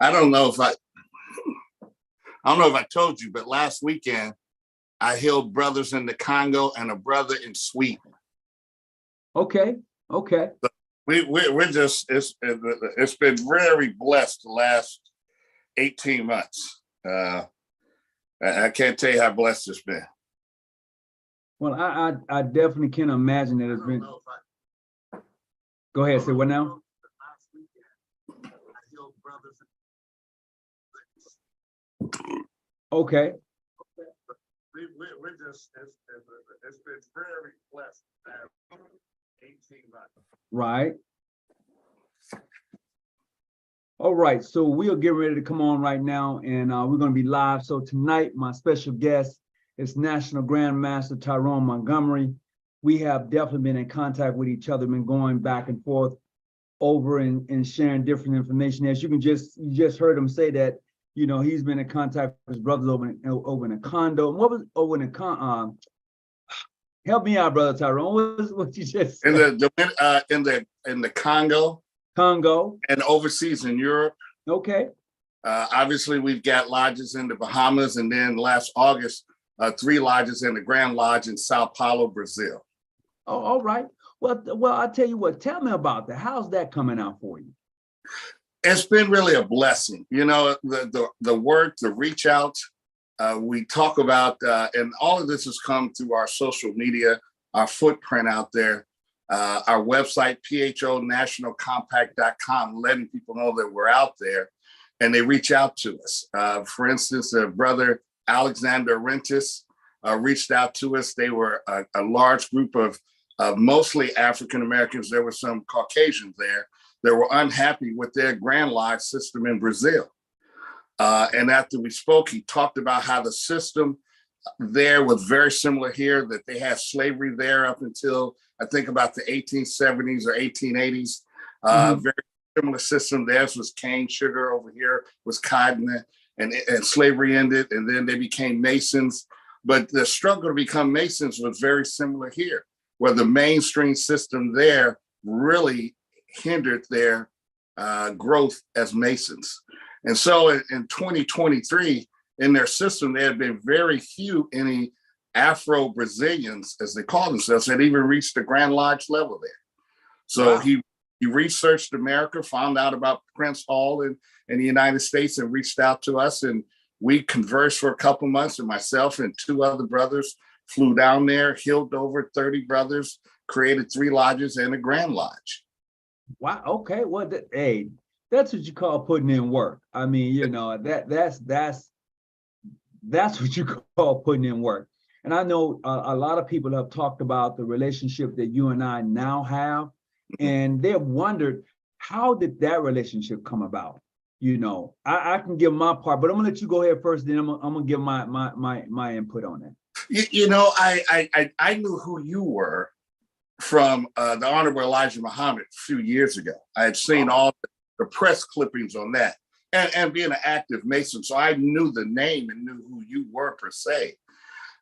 I don't know if I told you, but last weekend I healed brothers in the Congo and a brother in Sweden. Okay. Okay. So we're just it's been very blessed the last 18 months. I can't tell you how blessed it's been. Well, I definitely can imagine that it's been. Go ahead, say what now? Okay. We're just it's been very blessed. 18 months. Right. All right, so we'll get ready to come on right now, and we're going to be live. So tonight, my special guest is National Grandmaster Tyron Montgomery. We have definitely been in contact with each other, been going back and forth over and sharing different information. As you just heard him say that, you know, he's been in contact with his brothers over in a condo. What was over in a help me out, brother Tyron. What you just said? In the Congo and overseas in Europe. Okay. Obviously, we've got lodges in the Bahamas, and then last August, 3 lodges in the Grand Lodge in Sao Paulo, Brazil. Oh, all right. Well, I tell you what. Tell me about that. How's that coming out for you? It's been really a blessing. You know, the work, the reach out. We talk about, and all of this has come through our social media, our footprint out there, our website, phonationalcompact.com, letting people know that we're out there, and they reach out to us. For instance, brother Alexander Rentis reached out to us. They were a large group of mostly African Americans. There were some Caucasians there that were unhappy with their Grand Lodge system in Brazil. And after we spoke, he talked about how the system there was very similar here, that they had slavery there up until, I think, about the 1870s or 1880s. Very similar system. Theirs was cane sugar, over here was cotton, and slavery ended, and then they became Masons. But the struggle to become Masons was very similar here, where the mainstream system there really hindered their growth as Masons. And so in 2023, in their system, there had been very few any Afro-Brazilians, as they call themselves, that even reached the Grand Lodge level there. So wow. He researched America, found out about Prince Hall in the United States, and reached out to us. And we conversed for a couple months, and myself and 2 other brothers flew down there, healed over 30 brothers, created 3 lodges and a Grand Lodge. Wow. Okay. Well, hey, that's what you call putting in work. I mean, you know, that's what you call putting in work. And I know a lot of people have talked about the relationship that you and I now have, and they've wondered, how did that relationship come about? You know, I can give my part, but I'm gonna let you go ahead first. Then I'm gonna give my input on that. You know, I knew who you were from the Honorable Elijah Muhammad a few years ago. I had seen all the press clippings on that, and being an active Mason, so I knew the name and knew who you were per se.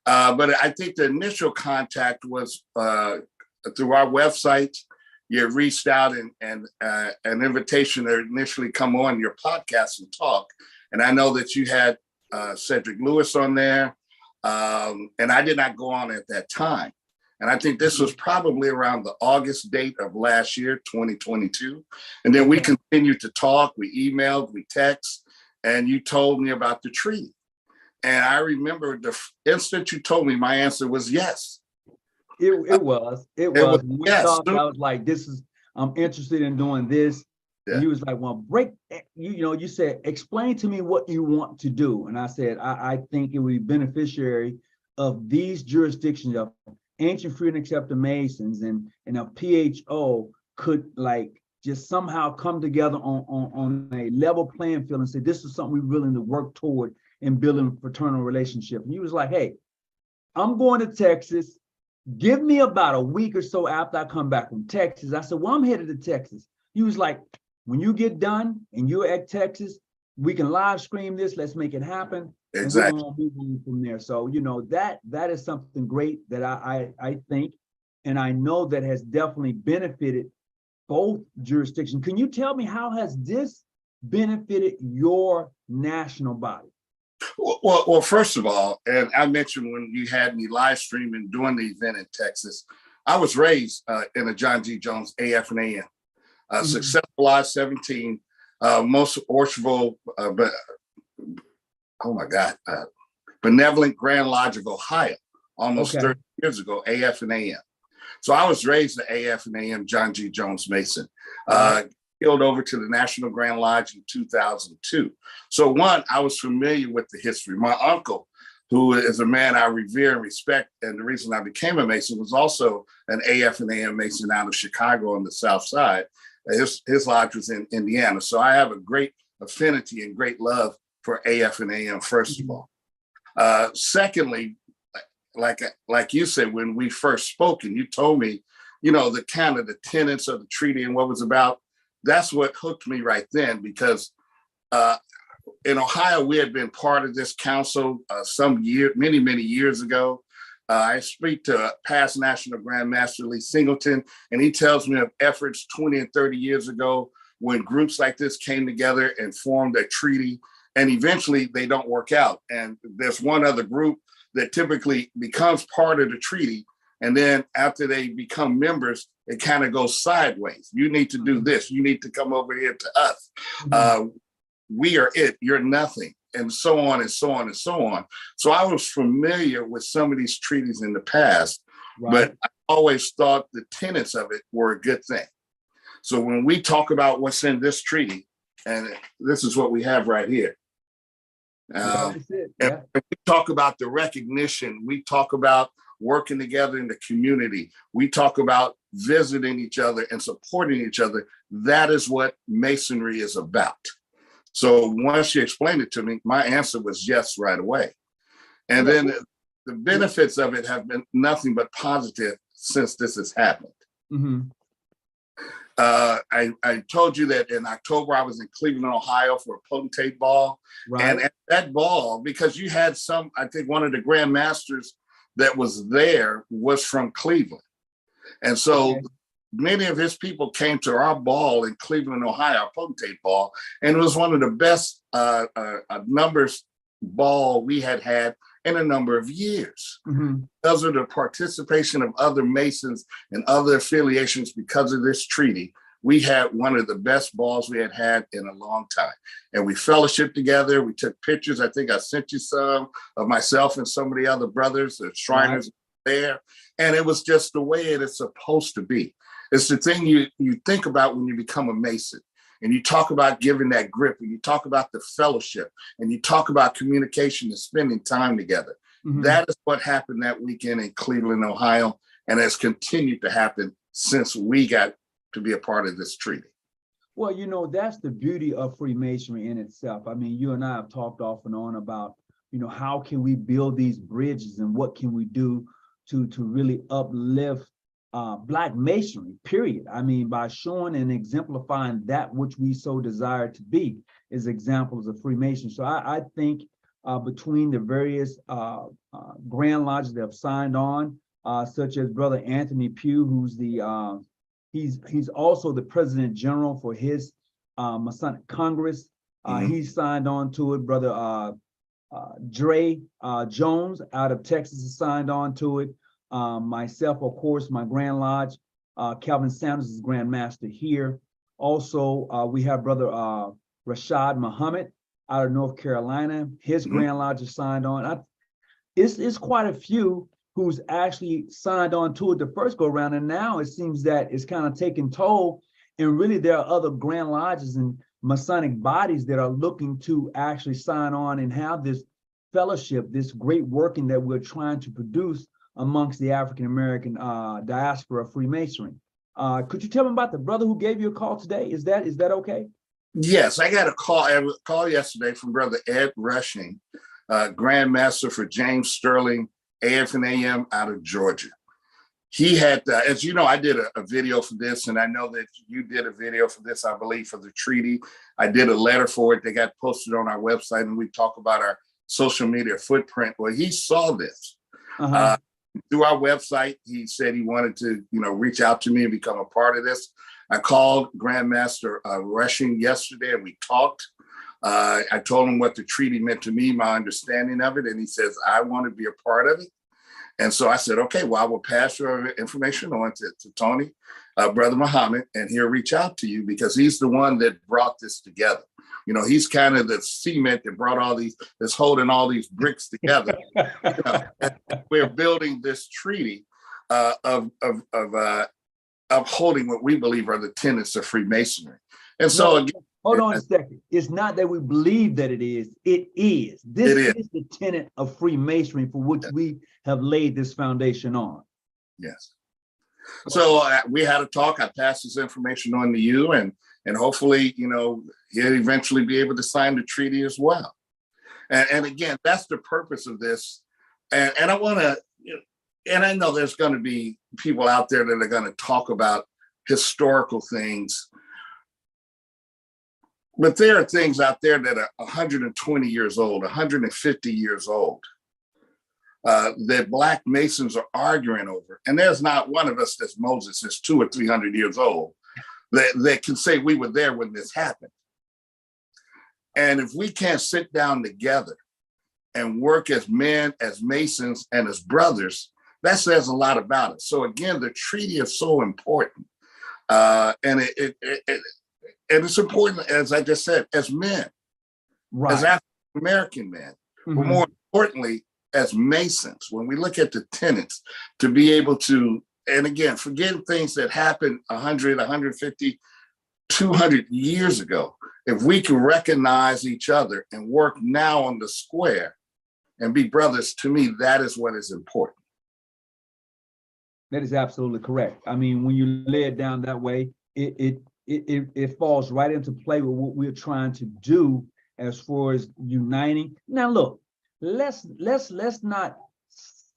But I think the initial contact was through our website. You reached out and an invitation to initially come on your podcast and talk. And I know that you had Cedric Lewis on there, and I did not go on at that time. And I think this was probably around the August date of last year, 2022. And then we continued to talk, we emailed, we text, and you told me about the treaty. And I remember the instant you told me, my answer was yes. It was. When we talked, I was like, I'm interested in doing this. Yeah. And you was like, well, you said, explain to me what you want to do. And I said, I think it would be beneficiary of these jurisdictions of Ancient Free and Accepted Masons and a PHO could like just somehow come together on a level playing field and say, this is something we're willing to work toward in building a fraternal relationship. And he was like, hey, I'm going to Texas. Give me about a week or so after I come back from Texas. I said, well, I'm headed to Texas. He was like, when you get done and you're at Texas, we can live stream this. Let's make it happen. Exactly. And we're gonna move on from there. So, you know, that is something great that I think, and I know that has definitely benefited both jurisdictions. Can you tell me, how has this benefited your national body? Well, first of all, and I mentioned when you had me live streaming during the event in Texas, I was raised in a John G. Jones AF and AM, Successful Live 17, most worshipful, but oh my God, Benevolent Grand Lodge of Ohio, almost 30 years ago, AF and AM. So I was raised the AF and AM John G. Jones Mason. Killed over to the National Grand Lodge in 2002. So one, I was familiar with the history. My uncle, who is a man I revere and respect, and the reason I became a Mason, was also an AF and AM Mason out of Chicago on the South Side. His lodge was in Indiana. So I have a great affinity and great love for AF and AM, first of all. Secondly, like you said, when we first spoke and you told me, the kind of the tenets of the treaty and what it was about, that's what hooked me right then, because in Ohio, we had been part of this council many years ago. I speak to past National Grand Master Lee Singleton, and he tells me of efforts 20 and 30 years ago when groups like this came together and formed a treaty, and eventually they don't work out. And there's one other group that typically becomes part of the treaty, and then after they become members, it kind of goes sideways. You need to do this. You need to come over here to us. We are it. You're nothing. And so on and so on and so on. So I was familiar with some of these treaties in the past, but I always thought the tenets of it were a good thing. So when we talk about what's in this treaty, and this is what we have right here. And we talk about the recognition, we talk about working together in the community, we talk about visiting each other and supporting each other. That is what Masonry is about. So once you explained it to me, my answer was yes right away. And then the benefits of it have been nothing but positive since this has happened. I told you that in October, I was in Cleveland, Ohio for a potentate ball. And at that ball, because you had I think one of the Grand Masters that was there was from Cleveland. And so many of his people came to our ball in Cleveland, Ohio, our potentate ball. And it was one of the best numbers ball we had in a number of years. Because of the participation of other Masons and other affiliations, because of this treaty, we had one of the best balls we had in a long time. And we fellowshiped together. We took pictures. I think I sent you some of myself and some of the other brothers, the Shriners there. And it was just the way it is supposed to be. It's the thing you think about when you become a Mason. And you talk about giving that grip, and you talk about the fellowship, and you talk about communication and spending time together. That is what happened that weekend in Cleveland, Ohio, and has continued to happen since we got to be a part of this treaty. Well, that's the beauty of Freemasonry in itself. I mean, you and I have talked off and on about, how can we build these bridges and what can we do to really uplift Black Masonry, period. I mean, by showing and exemplifying that which we so desire to be is examples of Freemasonry. So I think between the various Grand Lodges that have signed on, such as Brother Anthony Pugh, who's he's also the President General for his Masonic Congress. He's signed on to it. Brother Dre Jones out of Texas has signed on to it. Myself, of course, my Grand Lodge, Calvin Sanders is Grand Master here. Also, we have Brother Rashad Muhammad out of North Carolina. His Grand Lodge is signed on. It's quite a few who's actually signed on to it the first go around, and now it seems that it's kind of taking toll. And really, there are other Grand Lodges and Masonic bodies that are looking to actually sign on and have this fellowship, this great working that we're trying to produce amongst the African-American diaspora of Freemasonry. Could you tell me about the brother who gave you a call today? Is that okay? Yes, I got a call yesterday from Brother Ed Rushing, Grand Master for James Sterling, AF and AM out of Georgia. He had, as you know, I did a video for this, and I know that you did a video for this, I believe, for the treaty. I did a letter for it. They got posted on our website, and we talk about our social media footprint. Well, he saw this. Through our website. He said he wanted to, reach out to me and become a part of this. I called Grandmaster Rushing yesterday and we talked. I told him what the treaty meant to me, my understanding of it. And he says, I want to be a part of it. And so I said, okay, well, I will pass your information on to Tony, Brother Muhammad, and he'll reach out to you because he's the one that brought this together. You know, he's kind of the cement that brought all these, that's holding all these bricks together. You know, we're building this treaty of upholding what we believe are the tenets of Freemasonry. And so, again, hold on a second. It's not that we believe that it is. It is. This is the tenet of Freemasonry for which we have laid this foundation on. Yes. So we had a talk. I passed this information on to you, and hopefully, you know, he'll eventually be able to sign the treaty as well. And again, that's the purpose of this. And I want to, and I know there's going to be people out there that are going to talk about historical things. But there are things out there that are 120 years old, 150 years old, that Black Masons are arguing over. And there's not one of us that's Moses that's 200 or 300 years old that can say we were there when this happened. And if we can't sit down together and work as men, as Masons, and as brothers, that says a lot about it. So again, the treaty is so important. And it's important, as I just said, as men, right, as African-American men, but more importantly, as Masons, when we look at the tenets, to be able to, and again, forget things that happened 100, 150, 200 years ago. If we can recognize each other and work now on the square and be brothers, to me, that is what is important. That is absolutely correct. I mean, when you lay it down that way, it falls right into play with what we're trying to do as far as uniting. Now, look, let's not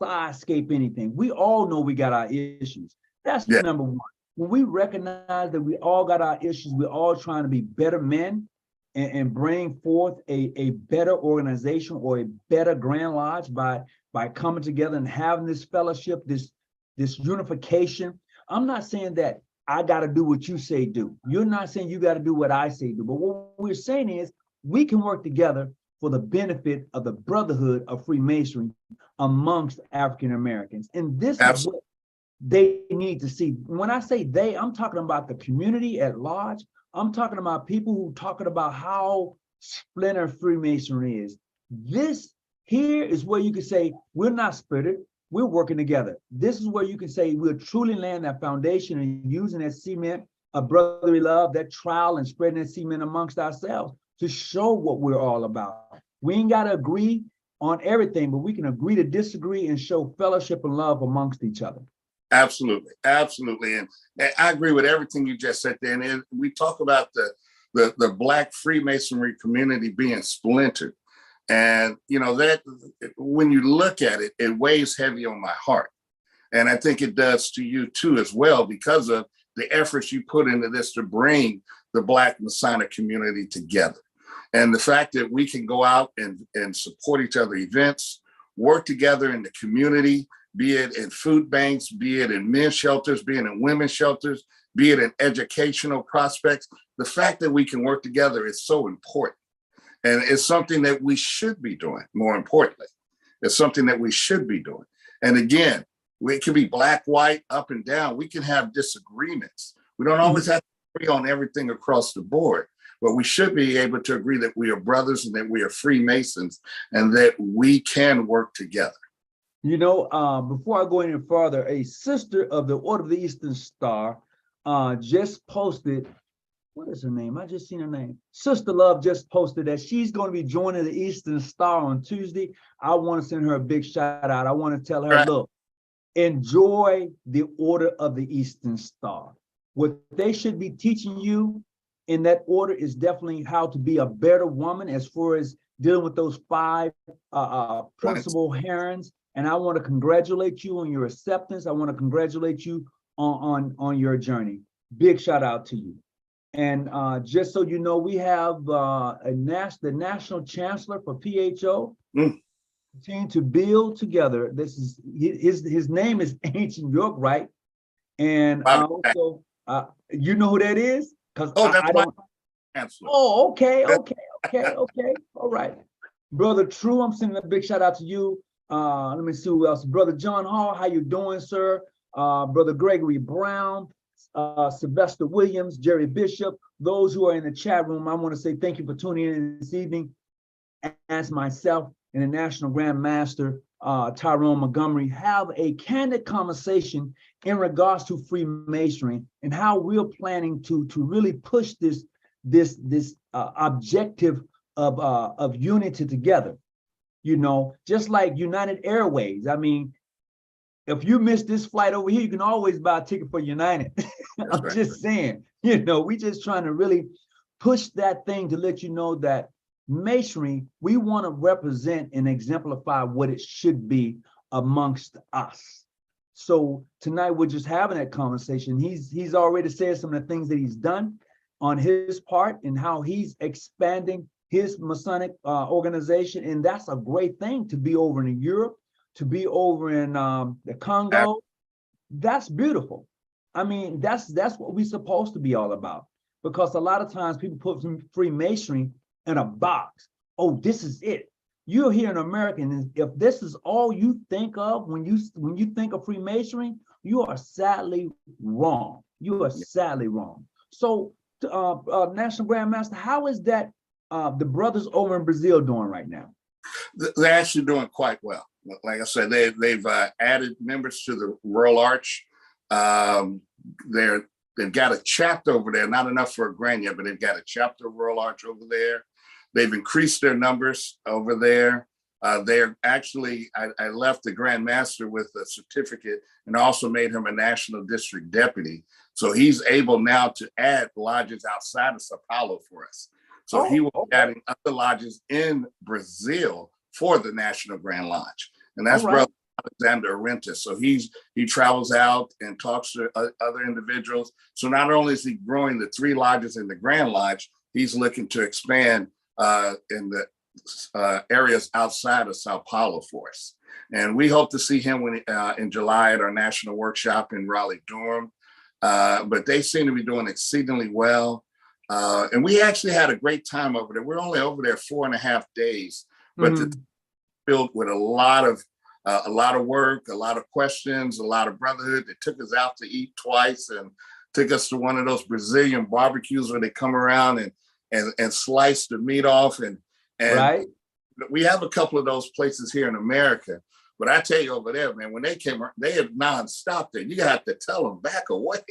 sidescape anything. We all know we got our issues. That's number one. When we recognize that we all got our issues, we're all trying to be better men and bring forth a better organization or a better Grand Lodge by coming together and having this fellowship, this unification. I'm not saying that I got to do what you say do. You're not saying you got to do what I say do. But what we're saying is we can work together for the benefit of the brotherhood of Freemasonry amongst African Americans. And this is what they need to see. When I say they, I'm talking about the community at large. I'm talking about people who talking about how splinter Freemasonry is. This here is where you can say we're not splintered. We're working together. This is where you can say we're truly laying that foundation and using that cement of brotherly love, that trial, and spreading that cement amongst ourselves to show what we're all about. We ain't got to agree on everything, but we can agree to disagree and show fellowship and love amongst each other. Absolutely, absolutely. And I agree with everything you just said there. And we talk about the Black Freemasonry community being splintered. And, you know, that when you look at it, it weighs heavy on my heart. And I think it does to you too, as well, because of the efforts you put into this to bring the Black Masonic community together. And the fact that we can go out and support each other events, work together in the community, be it in food banks, be it in men's shelters, be it in women's shelters, be it in educational prospects. The fact that we can work together is so important. And it's something that we should be doing, more importantly. It's something that we should be doing. And again, it can be black, white, up and down. We can have disagreements. We don't always have to agree on everything across the board, but we should be able to agree that we are brothers and that we are Freemasons and that we can work together. You know, before I go any further, a sister of the Order of the Eastern Star just posted, what is her name? I just seen her name. Sister Love just posted that she's going to be joining the Eastern Star on Tuesday. I want to send her a big shout out. I want to tell her, look, enjoy the Order of the Eastern Star. What they should be teaching you in that order is definitely how to be a better woman as far as dealing with those 5 principal herons. And I want to congratulate you on your acceptance. I want to congratulate you on your journey. Big shout out to you. And just so you know, we have the National Chancellor for PHO continue to build together. This is his name is Ancient York, right? And also You know who that is? Because that's I don't. Chancellor. Oh, okay. All right. Brother True, I'm sending a big shout out to you. Let me see who else. Brother John Hall, how you doing, sir? Brother Gregory Brown, Sylvester Williams, Jerry Bishop. Those who are in the chat room, I want to say thank you for tuning in this evening. As myself and the National Grand Master, Tyron Montgomery, have a candid conversation in regards to Freemasonry and how we're planning to really push this objective of unity together. You know, just like United Airways. I mean, if you miss this flight over here, you can always buy a ticket for United. I'm just saying, you know, we just trying to really push that thing to let you know that Masonry, we want to represent and exemplify what it should be amongst us. So tonight we're just having that conversation. He's already said some of the things that he's done on his part and how he's expanding his Masonic organization. And that's a great thing, to be over in Europe, to be over in the Congo. That's beautiful. I mean, that's what we're supposed to be all about. Because a lot of times people put Freemasonry in a box. Oh, this is it. You're here in America, and if this is all you think of when you think of Freemasonry, you are sadly wrong. You are sadly wrong. So, National Grand Master, how is that the brothers over in Brazil doing right now? They're actually doing quite well. Like I said, they've added members to the Royal Arch. They've got a chapter over there, not enough for a grand yet, but they've got a chapter of Royal Arch over there. They've increased their numbers over there. They're actually, I left the Grand Master with a certificate and also made him a National District Deputy. So he's able now to add lodges outside of Sao Paulo for us. So he will be adding other lodges in Brazil for the National Grand Lodge. And that's Brother Alexander Arentis. So he travels out and talks to other individuals. So not only is he growing the 3 lodges in the Grand Lodge, he's looking to expand in the areas outside of Sao Paulo for us. And we hope to see him in July at our national workshop in Raleigh-Durham. But they seem to be doing exceedingly well. And we actually had a great time over there. We're only over there 4.5 days, but filled with a lot of work, a lot of questions, a lot of brotherhood. They took us out to eat twice and took us to one of those Brazilian barbecues where they come around and slice the meat off. And we have a couple of those places here in America. But I tell you over there, man, when they came, they had nonstop there. You have to tell them back away.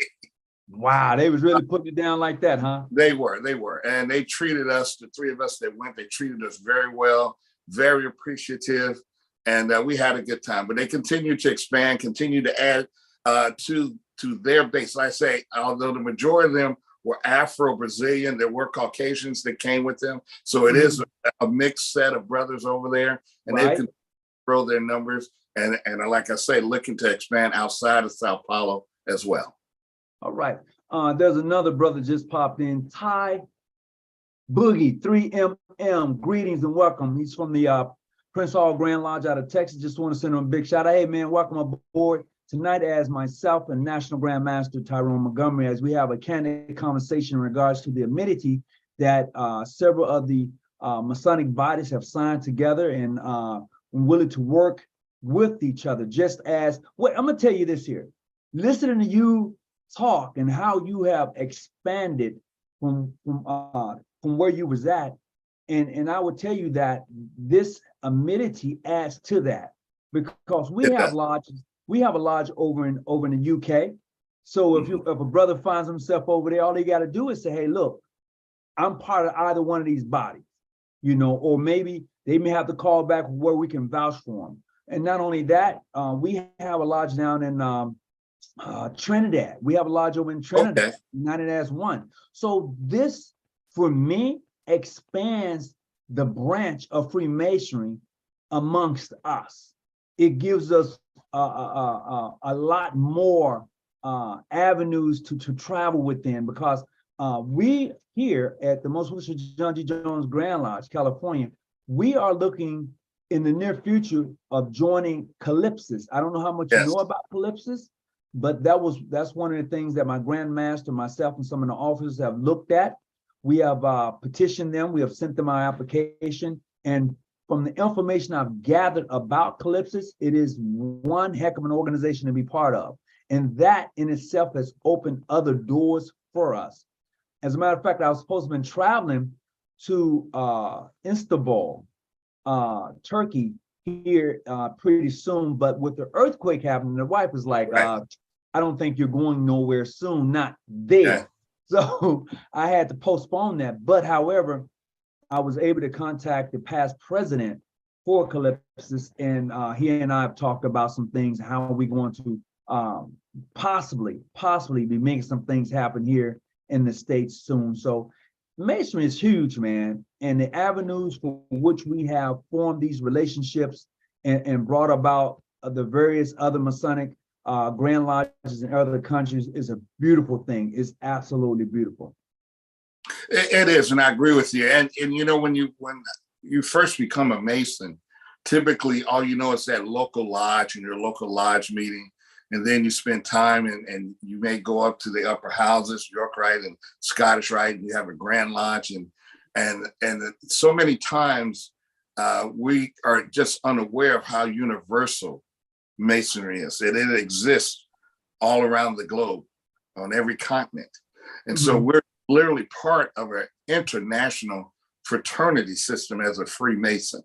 Wow, they was really putting it down like that, huh? They were. And they treated us, the 3 of us that went, they treated us very well, very appreciative. And we had a good time. But they continue to expand, continue to add to their base. Like I say, although the majority of them were Afro-Brazilian, there were Caucasians that came with them. So it is a mixed set of brothers over there. And they can grow their numbers. And like I say, looking to expand outside of Sao Paulo as well. All right. There's another brother just popped in, Ty Boogie, 3MM. Greetings and welcome. He's from the Prince Hall Grand Lodge out of Texas. Just want to send him a big shout out. Hey, man, welcome aboard tonight as myself and National Grand Master Tyron Montgomery, as we have a candid conversation in regards to the amenity that several of the Masonic bodies have signed together and willing to work with each other. Just as, I'm going to tell you this here. Listening to you talk and how you have expanded from where you was at, and I would tell you that this amenity adds to that, because we have lodges. We have a lodge over in the UK. So if a brother finds himself over there, all he got to do is say, "Hey, look, I'm part of either one of these bodies," you know, or maybe they may have to call back where we can vouch for them. And not only that, we have a lodge down in Trinidad. We have a lodge over in Trinidad, united as one. So this, for me, expands the branch of Freemasonry amongst us. It gives us a lot more avenues to travel within, because we here at the Most Wishful John G. Jones Grand Lodge, California, we are looking in the near future of joining Calypsis. I don't know how much you know about Calypsis, but that's one of the things that my grandmaster, myself, and some of the officers have looked at. We have petitioned them. We have sent them our application, and from the information I've gathered about Calypsis, it is one heck of an organization to be part of, and that in itself has opened other doors for us. As a matter of fact, I was supposed to have been traveling to Istanbul, Turkey, here pretty soon, but with the earthquake happening, the wife was like, I don't think you're going nowhere soon, not there. Yeah. So I had to postpone that. But however, I was able to contact the past president for Calypsis, and he and I have talked about some things, how are we going to possibly be making some things happen here in the States soon. So Masonry is huge, man, and the avenues for which we have formed these relationships and brought about the various other Masonic Grand Lodges in other countries is a beautiful thing. It's absolutely beautiful. It is, and I agree with you. And you know, when you first become a Mason, typically all you know is that local lodge and your local lodge meeting. And then you spend time and you may go up to the upper houses, York Rite and Scottish Rite, and you have a Grand Lodge. And so many times we are just unaware of how universal Masonry is. It exists all around the globe, on every continent. And so we're literally part of an international fraternity system as a Freemason,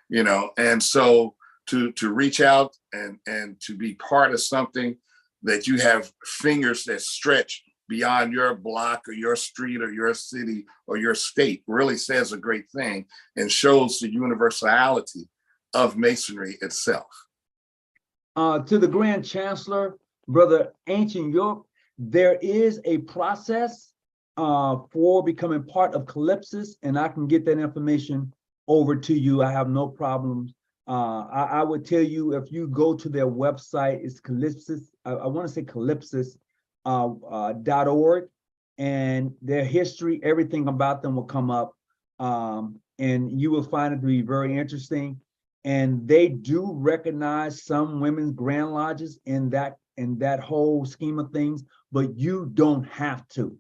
you know, and so to reach out and to be part of something that you have fingers that stretch beyond your block or your street or your city or your state really says a great thing and shows the universality of Masonry itself. To the Grand Chancellor, Brother Ancient York, there is a process for becoming part of Calypsis, and I can get that information over to you. I have no problems. I would tell you, if you go to their website, it's Calypsis, I want to say Calypsis.org, and their history, everything about them will come up, and you will find it to be very interesting. And they do recognize some women's Grand Lodges in that whole scheme of things, but you don't have to.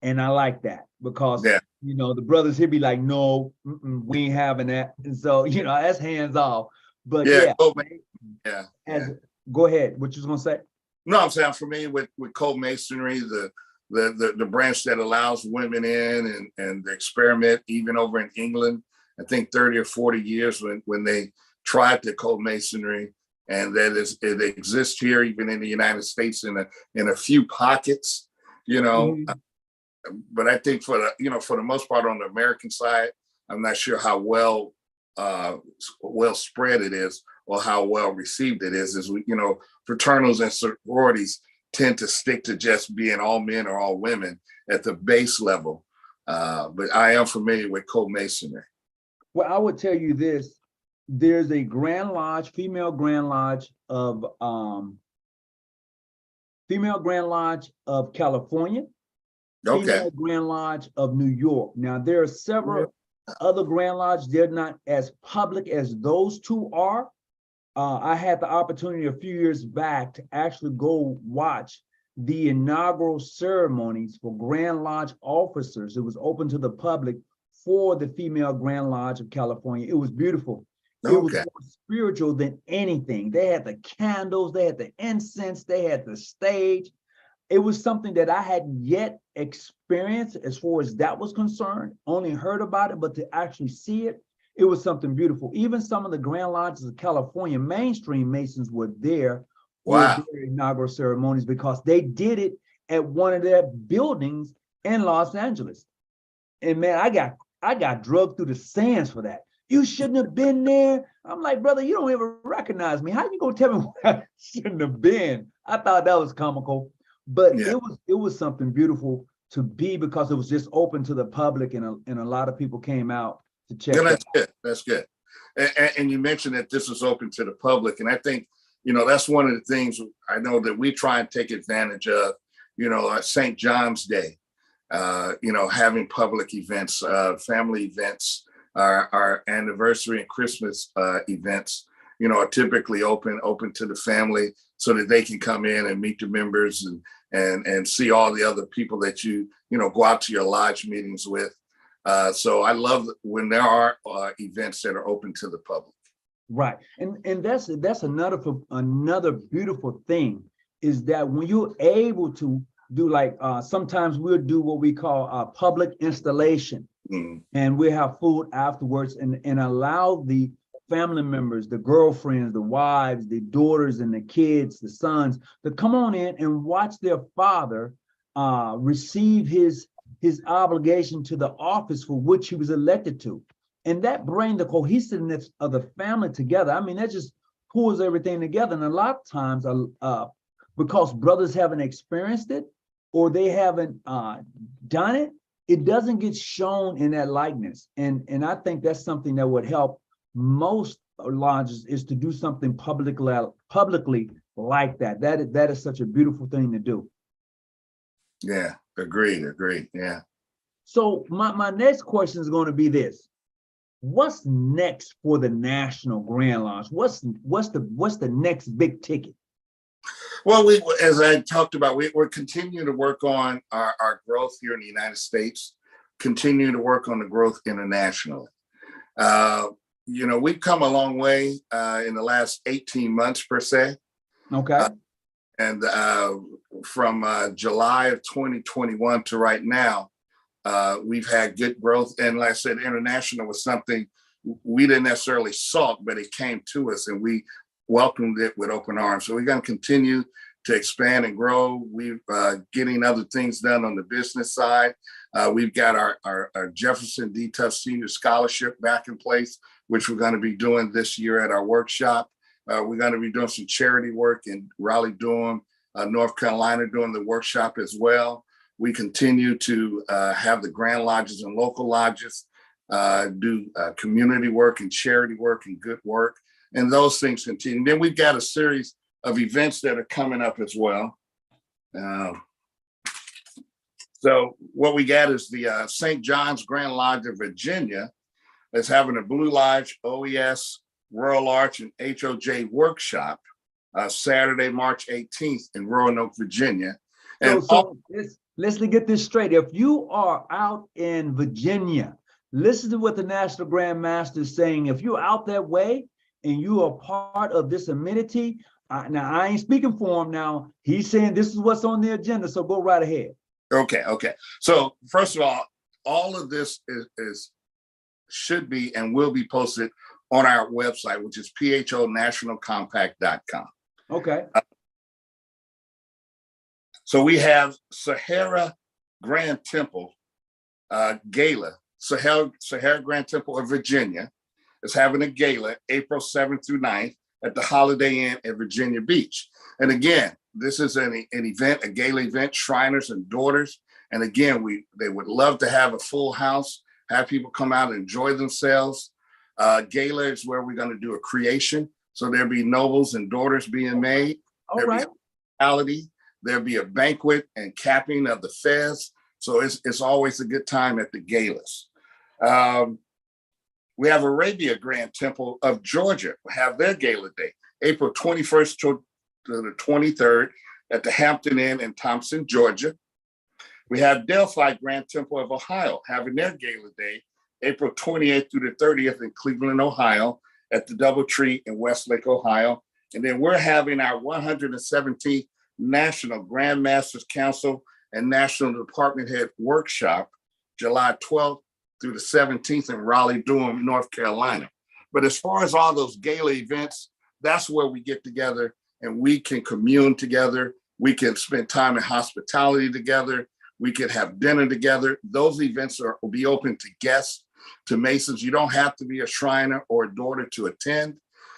And I like that, because you know, the brothers here be like, no, we ain't having that. And so, you know, that's hands off. But go ahead. What you was gonna say? No, I'm saying I'm familiar with co-masonry, the branch that allows women in and the experiment, even over in England, I think 30 or 40 years when they tried the co-masonry, and it exists here, even in the United States, in a few pockets, you know. But I think for the most part on the American side, I'm not sure how well spread it is or how well received it is. As we, you know, fraternals and sororities tend to stick to just being all men or all women at the base level. But I am familiar with co-masonry. Well, I would tell you this: there's a Grand Lodge, female Grand Lodge of California. Female Grand Lodge of New York. Now, there are several other Grand Lodges. They're not as public as those two are. I had the opportunity a few years back to actually go watch the inaugural ceremonies for Grand Lodge officers. It was open to the public for the female Grand Lodge of California. It was beautiful. It was more spiritual than anything. They had the candles, they had the incense, they had the stage. It was something that I hadn't yet experienced as far as that was concerned, only heard about it, but to actually see it, it was something beautiful. Even some of the Grand Lodges of California, mainstream Masons were there for their inaugural ceremonies, because they did it at one of their buildings in Los Angeles. And man, I got drugged through the sands for that. You shouldn't have been there. I'm like, brother, you don't even recognize me. How you gonna tell me where I shouldn't have been? I thought that was comical. But it was something beautiful to be, because it was just open to the public, and a lot of people came out to check. That's good. And you mentioned that this is open to the public, and I think, you know, that's one of the things I know that we try and take advantage of. You know, St. John's Day, you know, having public events, family events, our anniversary and Christmas events. are typically open to the family so that they can come in and meet the members and see all the other people that you go out to your lodge meetings with. So I love when there are events that are open to the public. Right. And that's another beautiful thing is that when you're able to do sometimes we'll do what we call a public installation, and we'll have food afterwards and allow the family members, the girlfriends, the wives, the daughters and the kids, the sons to come on in and watch their father receive his obligation to the office for which he was elected to. And that brings the cohesiveness of the family together. I mean, that just pulls everything together. And a lot of times, because brothers haven't experienced it or they haven't done it, it doesn't get shown in that likeness. And I think that's something that would help most lodges is to do something publicly like that. That is such a beautiful thing to do. Yeah, agreed. Yeah. So my next question is going to be this. What's next for the National Grand Lodge? What's the next big ticket? Well, as I talked about, we're continuing to work on our growth here in the United States, continuing to work on the growth internationally. We've come a long way in the last 18 months per se. Okay. And from July of 2021 to right now, we've had good growth. And like I said, international was something we didn't necessarily sought, but it came to us and we welcomed it with open arms. So we're going to continue to expand and grow. We're getting other things done on the business side. We've got our Jefferson D. Tufts Senior Scholarship back in place, which we're going to be doing this year at our workshop. We're going to be doing some charity work in Raleigh-Durham, North Carolina, doing the workshop as well. We continue to have the Grand Lodges and local lodges do community work and charity work and good work. And those things continue. Then we've got a series of events that are coming up as well. So what we got is the St. John's Grand Lodge of Virginia is having a Blue Lodge, OES, Royal Arch, and HOJ workshop Saturday, March 18th in Roanoke, Virginia. And let's get this straight. If you are out in Virginia, listen to what the National Grand Master is saying. If you're out that way and you are part of this amenity, now I ain't speaking for him now. He's saying this is what's on the agenda, so go right ahead. Okay. So first of all of this should be and will be posted on our website, which is phonationalcompact.com. Okay. So we have Sahara Grand Temple Gala. Sahara Grand Temple of Virginia is having a gala April 7th through 9th at the Holiday Inn at Virginia Beach. And again, this is an event, a gala event, Shriners and Daughters. And again, they would love to have a full house, have people come out and enjoy themselves. Gala is where we're going to do a creation. So there'll be nobles and daughters being made. All right. There'll be a banquet and capping of the fez. So it's always a good time at the galas. We have Arabia Grand Temple of Georgia have their gala day, April 21st to the 23rd at the Hampton Inn in Thompson, Georgia. We have Delphi Grand Temple of Ohio having their gala day, April 28th through the 30th in Cleveland, Ohio, at the Doubletree in Westlake, Ohio. And then we're having our 117th National Grand Masters Council and National Department Head Workshop, July 12th through the 17th in Raleigh-Durham, North Carolina. But as far as all those gala events, that's where we get together and we can commune together. We can spend time in hospitality together. We could have dinner together. Those events will be open to guests, to Masons. You don't have to be a Shriner or a daughter to attend.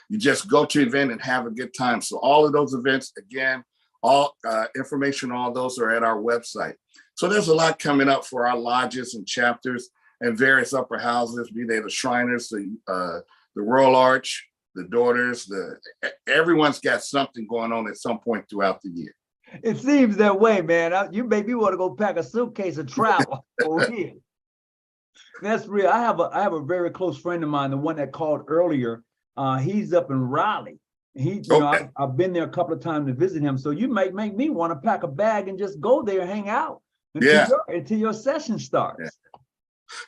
You just go to an event and have a good time. So all of those events, again, all information, all those are at our website. So there's a lot coming up for our lodges and chapters and various upper houses, be they the Shriners, the Royal Arch, the Daughters, everyone's got something going on at some point throughout the year. It seems that way, man. You make me want to go pack a suitcase and travel over here. That's real. I have a very close friend of mine, the one that called earlier. He's up in Raleigh. I've been there a couple of times to visit him. So you might make me want to pack a bag and just go there and hang out until your session starts.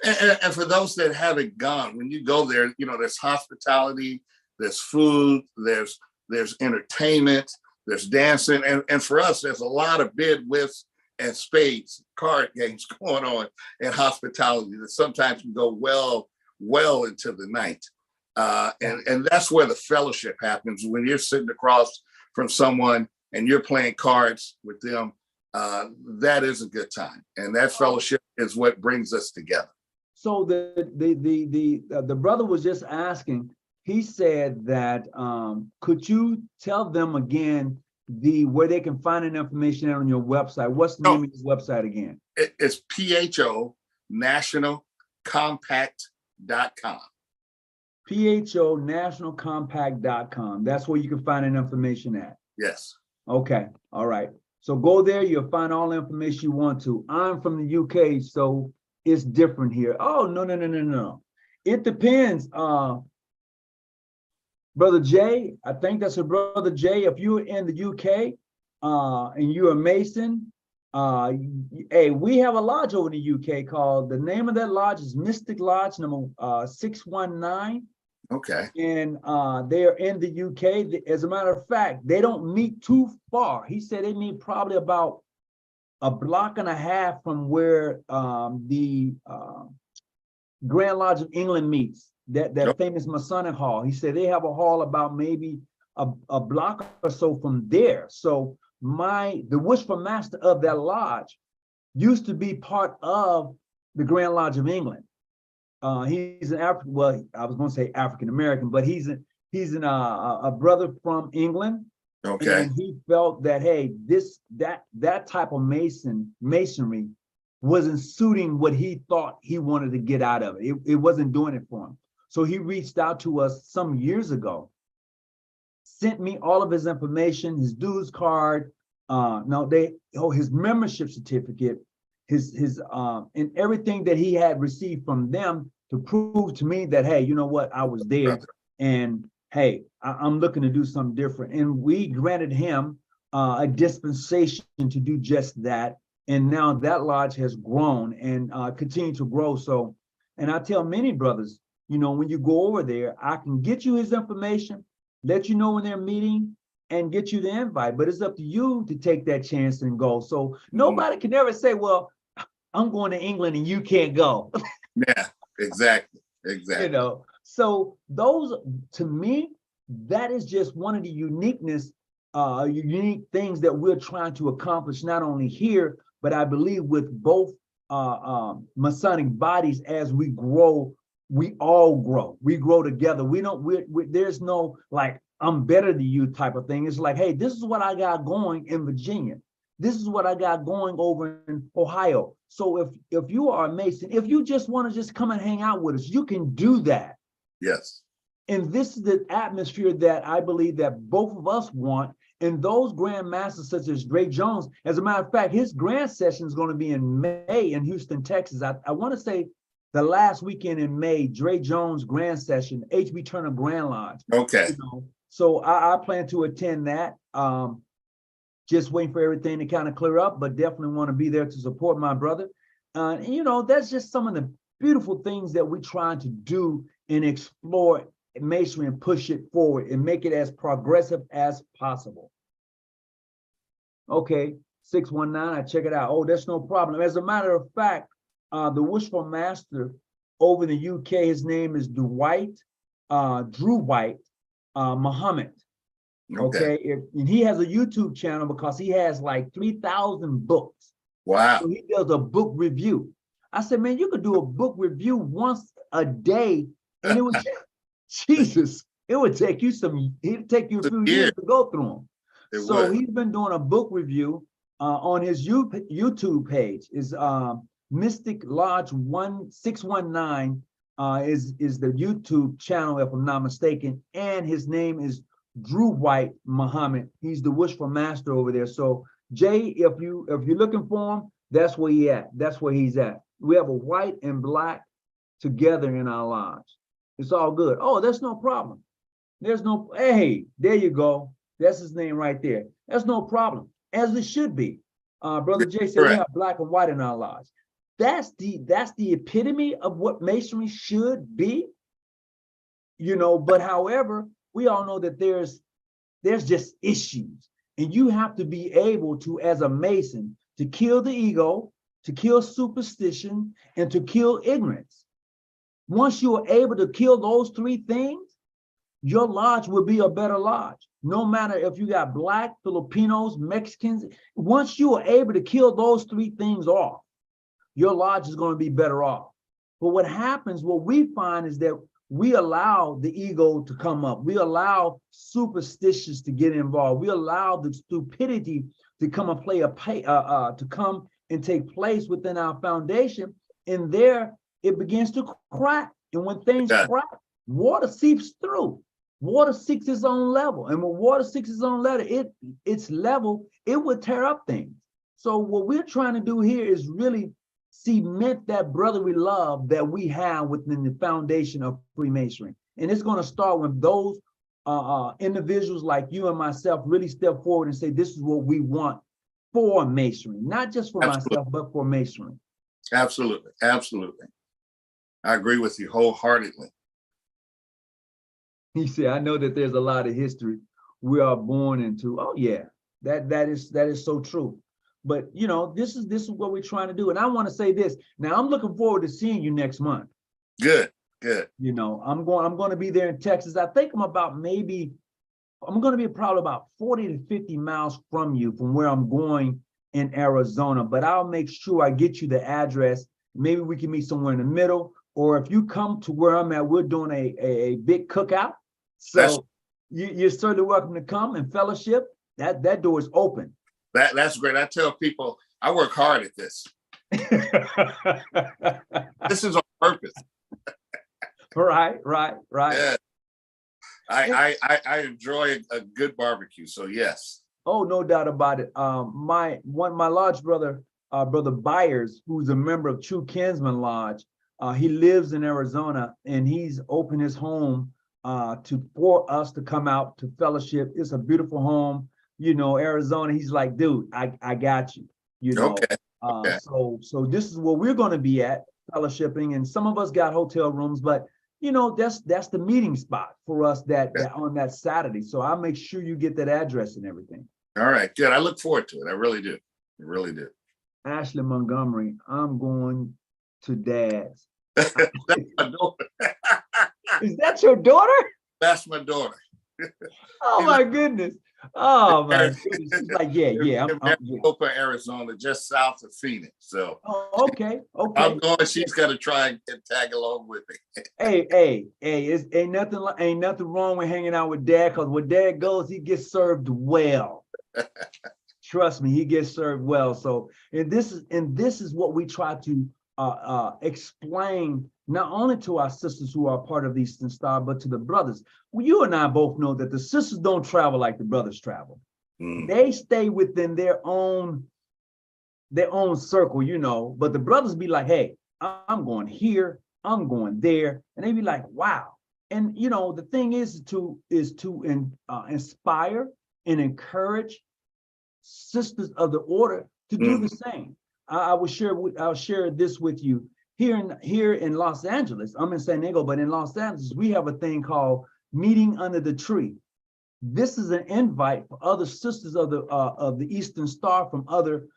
And for those that haven't gone, when you go there, there's hospitality, there's food, there's entertainment, there's dancing, and for us, there's a lot of bid, whist, and spades card games going on in hospitality that sometimes can go well into the night. And that's where the fellowship happens, when you're sitting across from someone and you're playing cards with them. That is a good time, and that fellowship is what brings us together. So the brother was just asking. He said that could you tell them again where they can find an information on your website? What's the name of your website again? It's PHO nationalcompact.com. PHO nationalcompact.com. That's where you can find an information at. Yes. Okay. All right. So go there. You'll find all the information you want to. I'm from the UK, so it's different here. Oh, no. It depends. Brother Jay, I think that's a Brother Jay. If you're in the UK and you're a Mason, hey, we have a lodge over in the UK called, the name of that lodge is Mystic Lodge number 619. Okay. And they're in the UK. As a matter of fact, they don't meet too far. He said they meet probably about a block and a half from where the Grand Lodge of England meets, that famous Masonic hall. He said they have a hall about maybe a block or so from there. So the wishful master of that lodge used to be part of the Grand Lodge of England. He's an African, well, I was going to say African American, but he's a brother from England. Okay. And he felt that, hey, that type of masonry wasn't suiting what he thought he wanted to get out of it. It wasn't doing it for him. So he reached out to us some years ago, sent me all of his information, his dues card, his membership certificate, his and everything that he had received from them to prove to me that, hey, you know what, I was there, and hey, I'm looking to do something different. And we granted him a dispensation to do just that. And now that lodge has grown and continued to grow. So, and I tell many brothers, when you go over there, I can get you his information, let you know when they're meeting, and get you the invite. But it's up to you to take that chance and go. So nobody can ever say, well, I'm going to England and you can't go. Yeah, exactly. So those, to me, that is just one of the unique things that we're trying to accomplish, not only here, but I believe with both Masonic bodies. As we grow, we all grow. We grow together. There's no like, I'm better than you type of thing. It's like, hey, this is what I got going in Virginia. This is what I got going over in Ohio. So if you are a Mason, if you just want to just come and hang out with us, you can do that. Yes. And this is the atmosphere that I believe that both of us want. And those Grand Masters such as Dre Jones, as a matter of fact, his grand session is going to be in May in Houston, Texas. I want to say the last weekend in May, Dre Jones grand session, H.B. Turner Grand Lodge. Okay. So I plan to attend that. Just waiting for everything to kind of clear up, but definitely want to be there to support my brother. That's just some of the beautiful things that we try to do and explore masonry and push it forward and make it as progressive as possible. Okay, 619, I check it out. Oh, that's no problem. As a matter of fact, the wishful master over in the UK, his name is Drew White Muhammad. Okay. And he has a YouTube channel because he has like 3,000 books. Wow. So he does a book review. I said, man, you could do a book review once a day, and it would Jesus, it would take you it'd take you a few years to go through them. So he's been doing a book review on his YouTube page. Is Mystic Lodge 1619 is the YouTube channel, if I'm not mistaken, and his name is Drew White Muhammad. He's the wishful master over there. So Jay, if you're looking for him, that's where he's at. We have a white and black together in our lodge. It's all good. Oh, that's no problem. There's no, hey, there you go. That's his name right there. That's no problem, as it should be. Brother Jay said we have black and white in our lodge. That's the epitome of what masonry should be, you know. But however, we all know that there's just issues, and you have to be able to, as a mason, to kill the ego, to kill superstition, and to kill ignorance. Once you are able to kill those three things, your lodge will be a better lodge. No matter if you got black, Filipinos, Mexicans, once you are able to kill those three things off, your lodge is going to be better off. But what happens, what we find is that we allow the ego to come up. We allow superstitions to get involved. We allow the stupidity to come and to come and take place within our foundation. And there it begins to crack. And when things crack, water seeps through. Water seeks its own level. And when water seeks its own level, its level, it would tear up things. So what we're trying to do here is really cement that brotherly love that we have within the foundation of Freemasonry. And it's going to start when those individuals like you and myself really step forward and say, this is what we want for Masonry, not just for myself, but for Masonry. Absolutely. Absolutely. I agree with you wholeheartedly. He said, I know that there's a lot of history we are born into. Oh yeah, that is so true. But you know, this is what we're trying to do. And I want to say this. Now I'm looking forward to seeing you next month. Good. You know, I'm going to be there in Texas. I think I'm going to be probably about 40 to 50 miles from you, from where I'm going in Arizona. But I'll make sure I get you the address. Maybe we can meet somewhere in the middle. Or if you come to where I'm at, we're doing a big cookout. So you're certainly welcome to come and fellowship. That door is open. That's great. I tell people I work hard at this. This is on purpose. Right. Yeah. I enjoy a good barbecue. So yes. Oh, no doubt about it. My lodge brother, Brother Byers, who's a member of True Kinsman Lodge, he lives in Arizona, and he's opened his home for us to come out to fellowship. It's a beautiful home, you know, Arizona. He's like, dude, I got you, you know. Okay. So this is where we're going to be at, fellowshipping, and some of us got hotel rooms, but you know, that's the meeting spot for us that on that Saturday. So I'll make sure you get that address and everything. All right, good. I look forward to it. I really do. Ashley Montgomery, I'm going to Dad's. That's my daughter. Is that your daughter? That's my daughter. Oh my goodness. Oh my goodness. She's like, yeah. I'm Maricopa, Arizona, just south of Phoenix. So okay. I'm going, she's gotta try and tag along with me. Hey, ain't nothing wrong with hanging out with Dad, because where Dad goes, he gets served well. Trust me, he gets served well. So and this is what we try to explain, not only to our sisters who are part of the Eastern Star, but to the brothers. Well, you and I both know that the sisters don't travel like the brothers travel. They stay within their own circle, you know, but the brothers be like, hey, I'm going here, I'm going there. And they be like, wow. And, you know, the thing is to inspire and encourage sisters of the order to do the same. I'll share this with you. Here in Los Angeles, I'm in San Diego, but in Los Angeles, we have a thing called Meeting Under the Tree. This is an invite for other sisters of the Eastern Star from other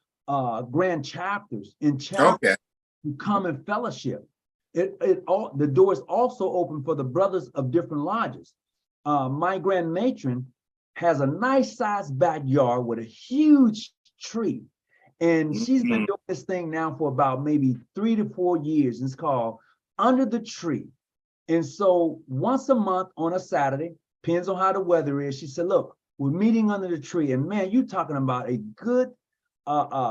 grand chapters to come and fellowship. The door is also open for the brothers of different lodges. My grand matron has a nice sized backyard with a huge tree. And she's been doing this thing now for about maybe 3 to 4 years. It's called Under the Tree. And so once a month on a Saturday, depends on how the weather is, she said, look, we're meeting under the tree. And man, you're talking about a good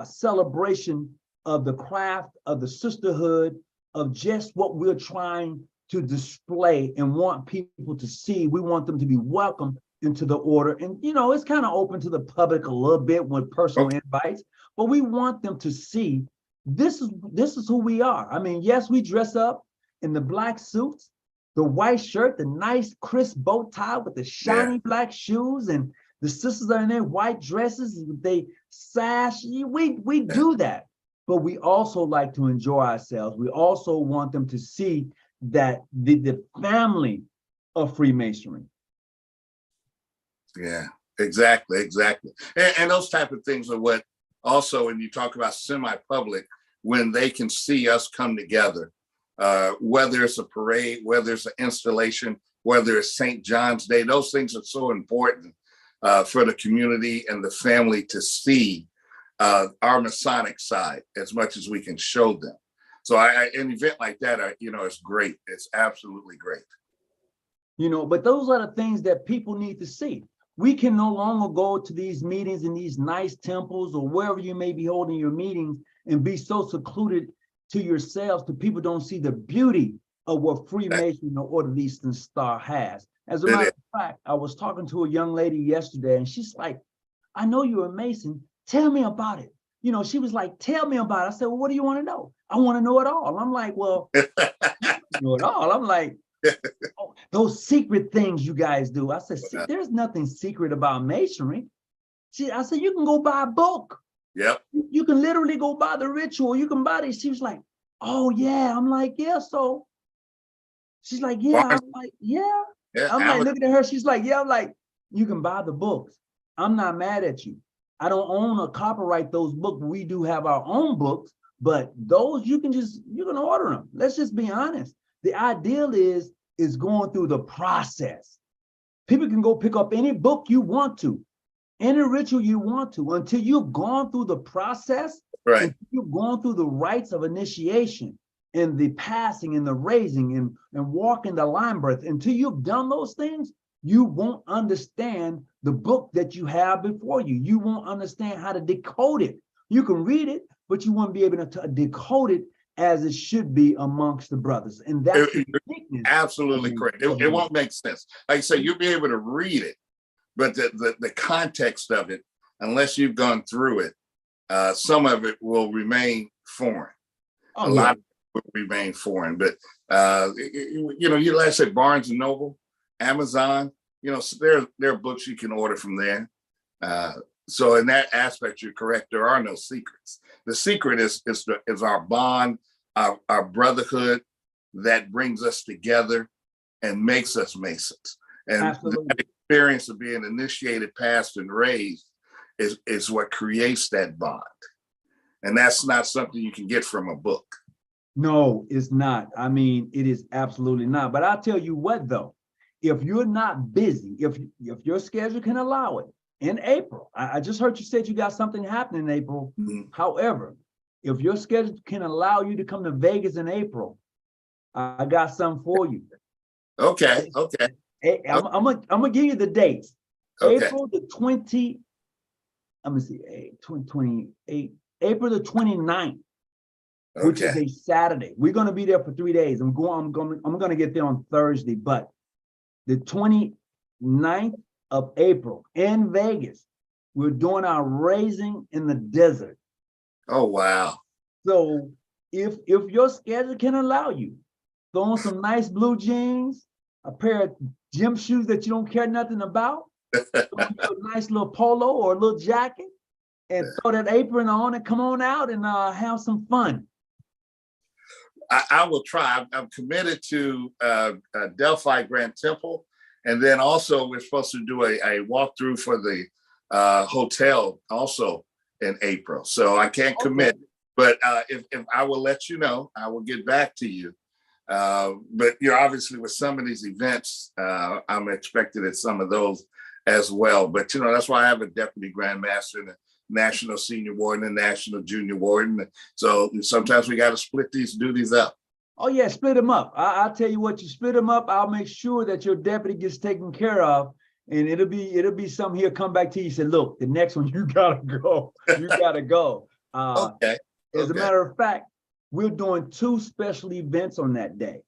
celebration of the craft, of the sisterhood, of just what we're trying to display and want people to see. We want them to be welcome into the order. And, you know, it's kind of open to the public a little bit with personal invites. But we want them to see this is who we are. I mean, yes, we dress up in the black suits, the white shirt, the nice crisp bow tie with the shiny black shoes, and the sisters are in their white dresses with they sash. We do that, but we also like to enjoy ourselves. We also want them to see that the family of Freemasonry. Yeah, exactly. And those type of things are what also, when you talk about semi-public, when they can see us come together, whether it's a parade, whether it's an installation, whether it's St. John's Day, those things are so important for the community and the family to see our Masonic side as much as we can show them. So an event like that, is great. It's absolutely great. But those are the things that people need to see. We can no longer go to these meetings in these nice temples or wherever you may be holding your meetings and be so secluded to yourselves that people don't see the beauty of what Freemason or Order of the Eastern Star has. As a matter of fact, I was talking to a young lady yesterday and she's like, I know you're a Mason. Tell me about it. She was like, tell me about it. I said, well, what do you want to know? I want to know it all. I'm like, well, know it all. I'm like, oh, those secret things you guys do. I said, there's nothing secret about Masonry. I said, you can go buy a book. Yep. You can literally go buy the ritual. You can buy these. She was like, oh, yeah. I'm like, yeah. So she's like, yeah. I'm like, yeah. I'm like, looking at her. She's like, yeah. I'm like, you can buy the books. I'm not mad at you. I don't own or copyright those books. We do have our own books, but those you can order them. Let's just be honest. The ideal is going through the process. People can go pick up any book you want to, any ritual you want to, until you've gone through the process, right? Until you've gone through the rites of initiation and the passing and the raising and walking the line birth. Until you've done those things, you won't understand the book that you have before you. You won't understand how to decode it. You can read it, but you won't be able to decode it as it should be amongst the brothers. And that's absolutely correct. It won't make sense. Like I say, you'll be able to read it, but the context of it, unless you've gone through it, some of it will remain foreign. A lot of it will remain foreign. But you like I said, Barnes and Noble, Amazon, there are books you can order from there. So in that aspect, you're correct. There are no secrets. The secret is our bond, our brotherhood that brings us together and makes us Masons. And that experience of being initiated, passed, and raised is what creates that bond. And that's not something you can get from a book. No, it's not. I mean, it is absolutely not. But I'll tell you what, though, if you're not busy, if your schedule can allow it, in April, I just heard you said you got something happening in April. Mm-hmm. However, if your schedule can allow you to come to Vegas in April, I got something for you. Okay. I'm gonna give you the dates. Okay. April the 20, let me see, 28, April the 29th, which is a Saturday. We're gonna be there for 3 days. I'm gonna get there on Thursday, but the 29th of April in Vegas, we're doing our raising in the desert. Oh, wow. So if your schedule can allow you, throw on some nice blue jeans, a pair of gym shoes that you don't care nothing about, a nice little polo or a little jacket, and throw that apron on and come on out and have some fun. I will try. I'm committed to Delphi Grand Temple. And then also we're supposed to do a walkthrough for the hotel also in April. So I can't commit, but if I will let you know, I will get back to you. But obviously with some of these events, I'm expected at some of those as well. But that's why I have a deputy grand master and a national senior warden and national junior warden. So sometimes we got to split these duties up. Oh yeah, split them up. I'll tell you what, you split them up. I'll make sure that your deputy gets taken care of, and it'll be something he'll come back to you and say, look, the next one you gotta go. You gotta go. As a matter of fact, we're doing 2 special events on that day.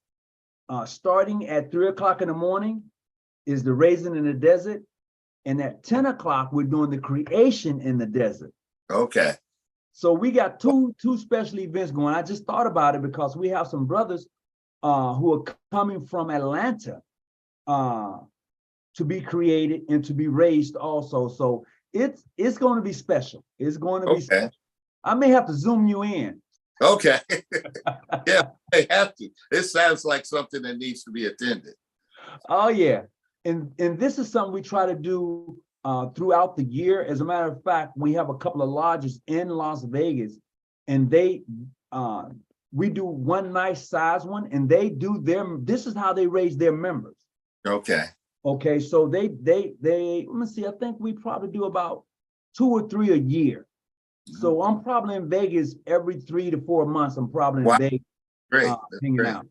Starting at 3 o'clock in the morning is the raising in the desert, and at 10 o'clock we're doing the creation in the desert. Okay. So we got two special events going. I just thought about it because we have some brothers who are coming from Atlanta to be created and to be raised also. So it's going to be special. It's going to be special. I may have to zoom you in. Okay. Yeah, they have to. It sounds like something that needs to be attended. Oh yeah. And this is something we try to do throughout the year. As a matter of fact, we have a couple of lodges in Las Vegas, and we do one nice size one, and they do this is how they raise their members. Okay. Okay, so they let me see, I think we probably do about 2 or 3 a year. So I'm probably in Vegas every 3 to 4 months. I'm probably in Vegas. Great. Hanging out.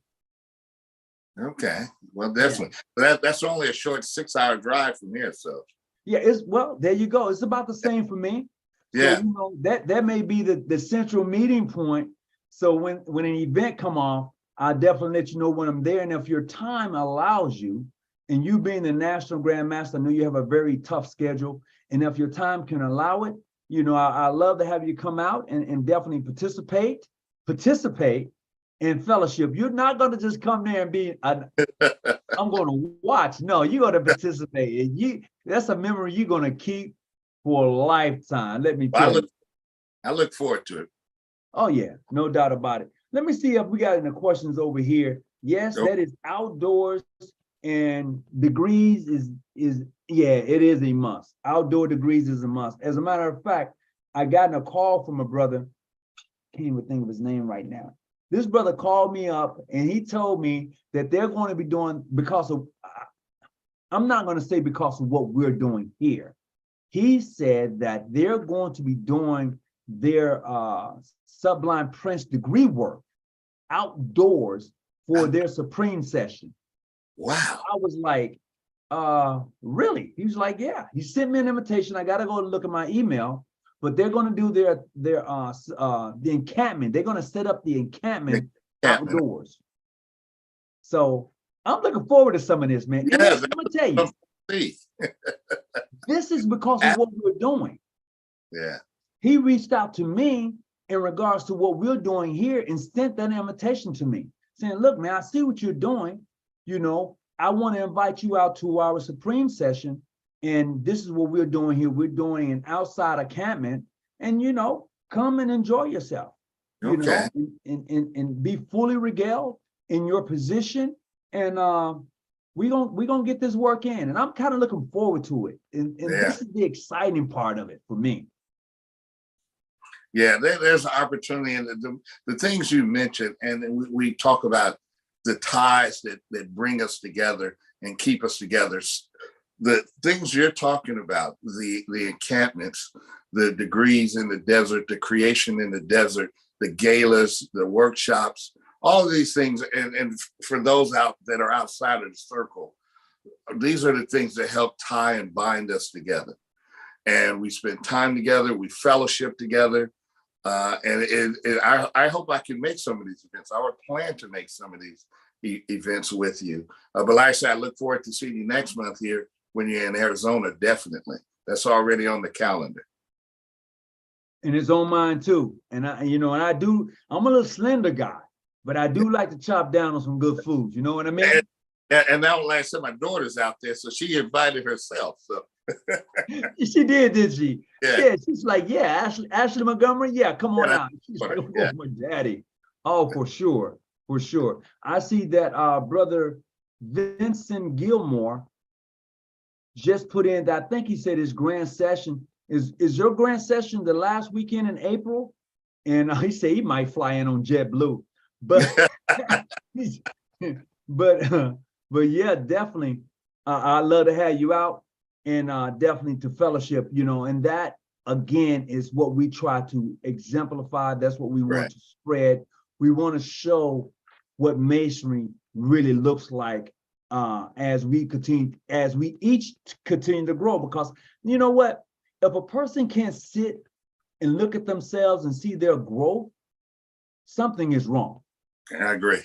Okay. Well, definitely. Yeah. That's only a short 6-hour drive from here. So yeah, well, there you go. It's about the same for me. Yeah. So, you know, that may be the central meeting point. So when an event come off, I'll definitely let you know when I'm there. And if your time allows you, and you being the National Grand Master, I know you have a very tough schedule. And if your time can allow it, you know, I love to have you come out and definitely participate in fellowship. You're not going to just come there and be, I'm going to watch. No, you're going to participate. And that's a memory you're going to keep for a lifetime. Let me tell you. I look forward to it. Oh, yeah, no doubt about it. Let me see if we got any questions over here. Yes, that is outdoors, and degrees yeah, it is a must. Outdoor degrees is a must. As a matter of fact, I got a call from a brother. Can't even think of his name right now. This brother called me up and he told me that they're going to be doing, because of, I'm not going to say because of what we're doing here. He said that they're going to be doing their Sublime Prince degree work outdoors for their Supreme session. Wow. I was like, really? He was like, yeah. He sent me an invitation. I got to go look at my email, but they're going to do the encampment. They're going to set up the encampment outdoors. So I'm looking forward to some of this, man. Yeah, I'm going to tell you, this is because of what we're doing. Yeah. He reached out to me in regards to what we're doing here and sent that invitation to me, saying, look, man, I see what you're doing. You know, I want to invite you out to our Supreme session. And this is what we're doing here. We're doing an outside encampment, and, you know, come and enjoy yourself, you know, and be fully regaled in your position. And we're gonna get this work in. And I'm kind of looking forward to it. And this is the exciting part of it for me. Yeah, there's an opportunity, and the things you mentioned, and we talk about the ties that bring us together and keep us together. The things you're talking about, the encampments, the degrees in the desert, the creation in the desert, the galas, the workshops, all of these things, and for those out that are outside of the circle, these are the things that help tie and bind us together. And we spend time together, we fellowship together. And I hope I can make some of these events. I would plan to make some of these events with you. But like I said, I look forward to seeing you next month here when you're in Arizona, definitely. That's already on the calendar. And it's on mine too. And I'm a little slender guy, but I do like to chop down on some good food. You know what I mean? And now, like I said, my daughter's out there, so she invited herself. So she did she? Yeah. She's like, yeah, Ashley Montgomery, yeah, come on out. She's like, oh, my daddy. Oh, for sure. I see that brother Vincent Gilmore just put in that, I think he said his grand session is your grand session the last weekend in April? And he said he might fly in on JetBlue, but but yeah, definitely. I'd love to have you out, and definitely to fellowship, you know, and that again is what we try to exemplify. That's what we want to spread. We want to show what Masonry really looks like as we each continue to grow. Because you know what, if a person can't sit and look at themselves and see their growth, something is wrong. I agree.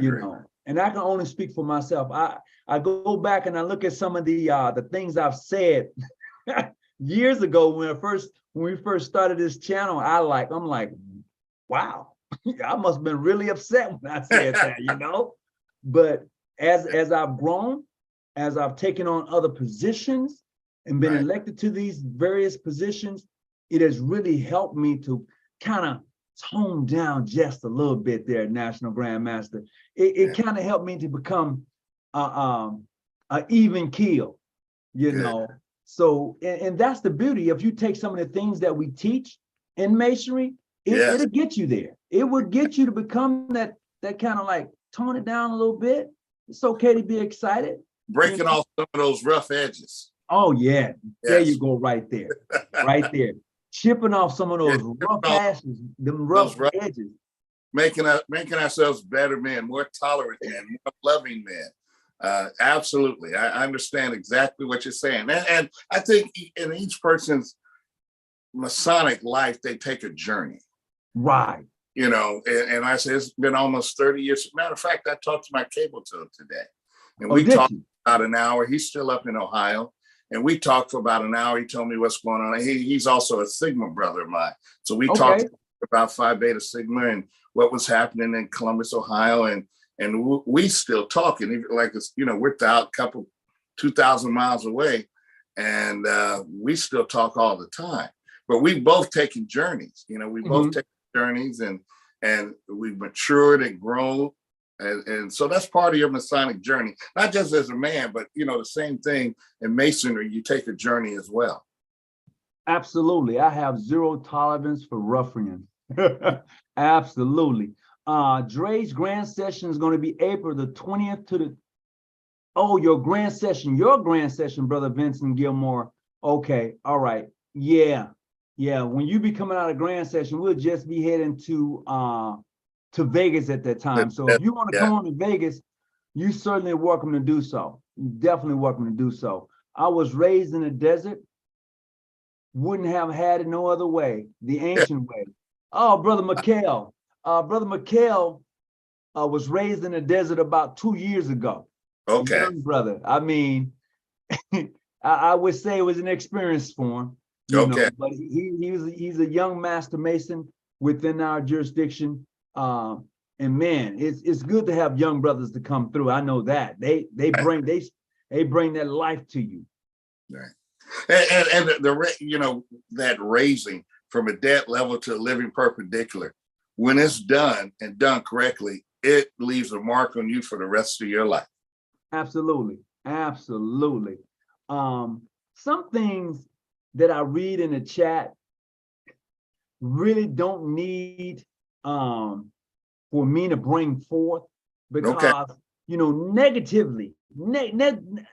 You know, and I can only speak for myself. I go back and I look at some of the things I've said years ago when we first started this channel. I'm like, wow, I must have been really upset when I said that, you know. But as I've grown, as I've taken on other positions and been elected to these various positions, it has really helped me to kind of tone down just a little bit there, National Grandmaster. It kind of helped me to become a even keel, you know. So, and that's the beauty. If you take some of the things that we teach in masonry, it'll get you there. It would get you to become that kind of like tone it down a little bit. It's okay to be excited. Breaking off some of those rough edges. Oh yeah, there you go, right there, right there. Chipping off some of those rough ashes, them rough edges. Making ourselves better men, more tolerant men, more loving men. Absolutely, I understand exactly what you're saying, and I think in each person's Masonic life, they take a journey. Right. You know, and I say it's been almost 30 years. Matter of fact, I talked to my cable tone today, and we talked about an hour. He's still up in Ohio, and we talked for about an hour. He told me what's going on. He's also a Sigma brother of mine, so we talked about Phi Beta Sigma and what was happening in Columbus, Ohio, and we still talking. Like it's, you know, we're a couple 2,000 miles away, and we still talk all the time. But we've both taken journeys. You know, we both taken journeys, and we've matured and grown, and so that's part of your Masonic journey, not just as a man, but you know, the same thing in masonry. You take a journey as well. Absolutely, I have zero tolerance for ruffians. Absolutely. Dre's grand session is going to be April the 20th to the. Oh, your grand session, brother Vincent Gilmore. Okay, all right, yeah. When you be coming out of grand session, we'll just be heading to Vegas at that time. So if you want to come on to Vegas, you certainly welcome to do so. You're definitely welcome to do so. I was raised in the desert. Wouldn't have had it no other way, the ancient way. Oh, Brother McHale. Brother McHale was raised in the desert about 2 years ago. Okay. Young brother. I mean, I would say it was an experience for him. You know, but he's a young master mason within our jurisdiction. And man, it's good to have young brothers to come through. I know that. They bring that life to you. Right. And the you know, that raising from a dead level to a living perpendicular, when it's done and done correctly, it leaves a mark on you for the rest of your life. Absolutely. Some things that I read in the chat really don't need for me to bring forth, because you know, negatively, negatively,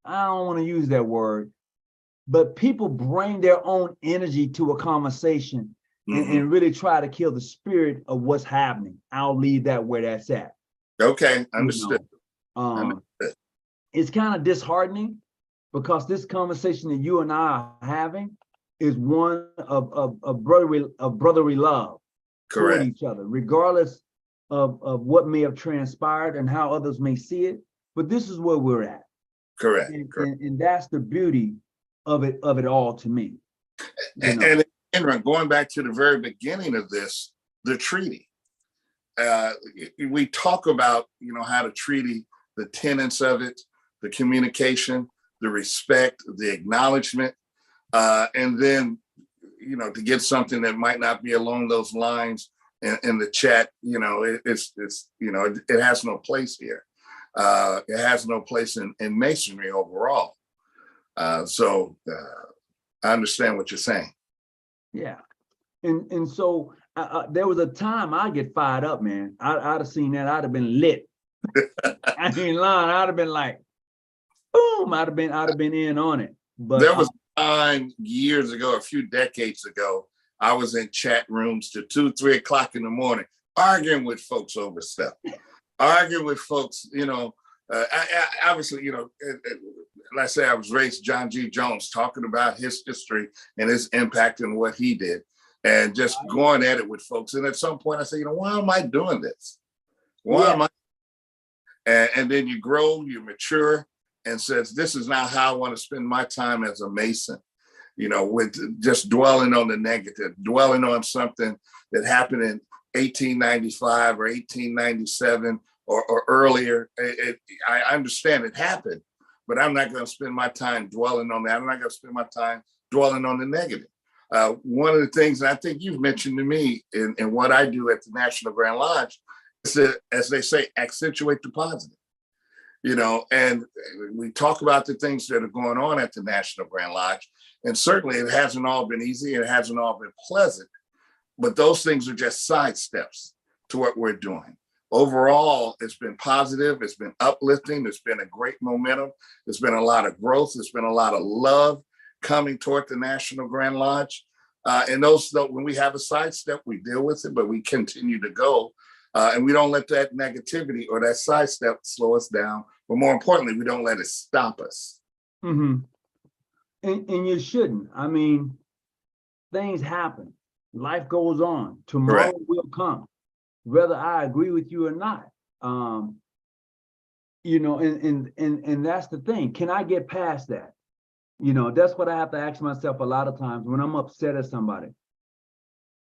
I don't want to use that word, but people bring their own energy to a conversation and really try to kill the spirit of what's happening. I'll leave that where that's at. Okay, understood. It's kind of disheartening, because this conversation that you and I are having is one of brotherly love toward each other, regardless of what may have transpired and how others may see it. But this is where we're at. Correct. And that's the beauty of it all to me. And going back to the very beginning of this, the treaty. We talk about, you know, how the treaty, the tenets of it, the communication, the respect, the acknowledgement, and then, you know, to get something that might not be along those lines in the chat, you know, it's you know, it has no place here. It has no place in masonry overall. So I understand what you're saying. Yeah, and so there was a time I get fired up, man. I'd have seen that. I'd have been lit. I ain't lying. I'd have been like, boom. I'd have been in on it. But there was a time years ago, a few decades ago, I was in chat rooms to 2-3 o'clock in the morning, arguing with folks over stuff. Arguing with folks, you know. I obviously, you know, like I say, I was raised John G. Jones, talking about his history and his impact and what he did, and just going at it with folks. And at some point I say, you know, why am I doing this? Why am I? And then you grow, you mature, and says, this is not how I want to spend my time as a Mason. with just dwelling on the negative, dwelling on something that happened in 1895 or 1897 or earlier. I understand it happened, but I'm not going to spend my time dwelling on that. I'm not going to spend my time dwelling on the negative. One of the things that I think you've mentioned to me in what I do at the National Grand Lodge is to, as they say, accentuate the positive. And we talk about the things that are going on at the National Grand Lodge. And certainly it hasn't all been easy. It hasn't all been pleasant, but those things are just side steps to what we're doing. Overall, it's been positive. It's been uplifting. It's been a great momentum. There's been a lot of growth. There's been a lot of love coming toward the National Grand Lodge. And when we have a sidestep, we deal with it, but we continue to go. And we don't let that negativity or that sidestep slow us down. But more importantly, we don't let it stop us. Mm-hmm. And you shouldn't. I mean, things happen. Life goes on. Tomorrow Correct. Will come, whether I agree with you or not. And that's the thing. Can I get past that? That's what I have to ask myself a lot of times when I'm upset at somebody.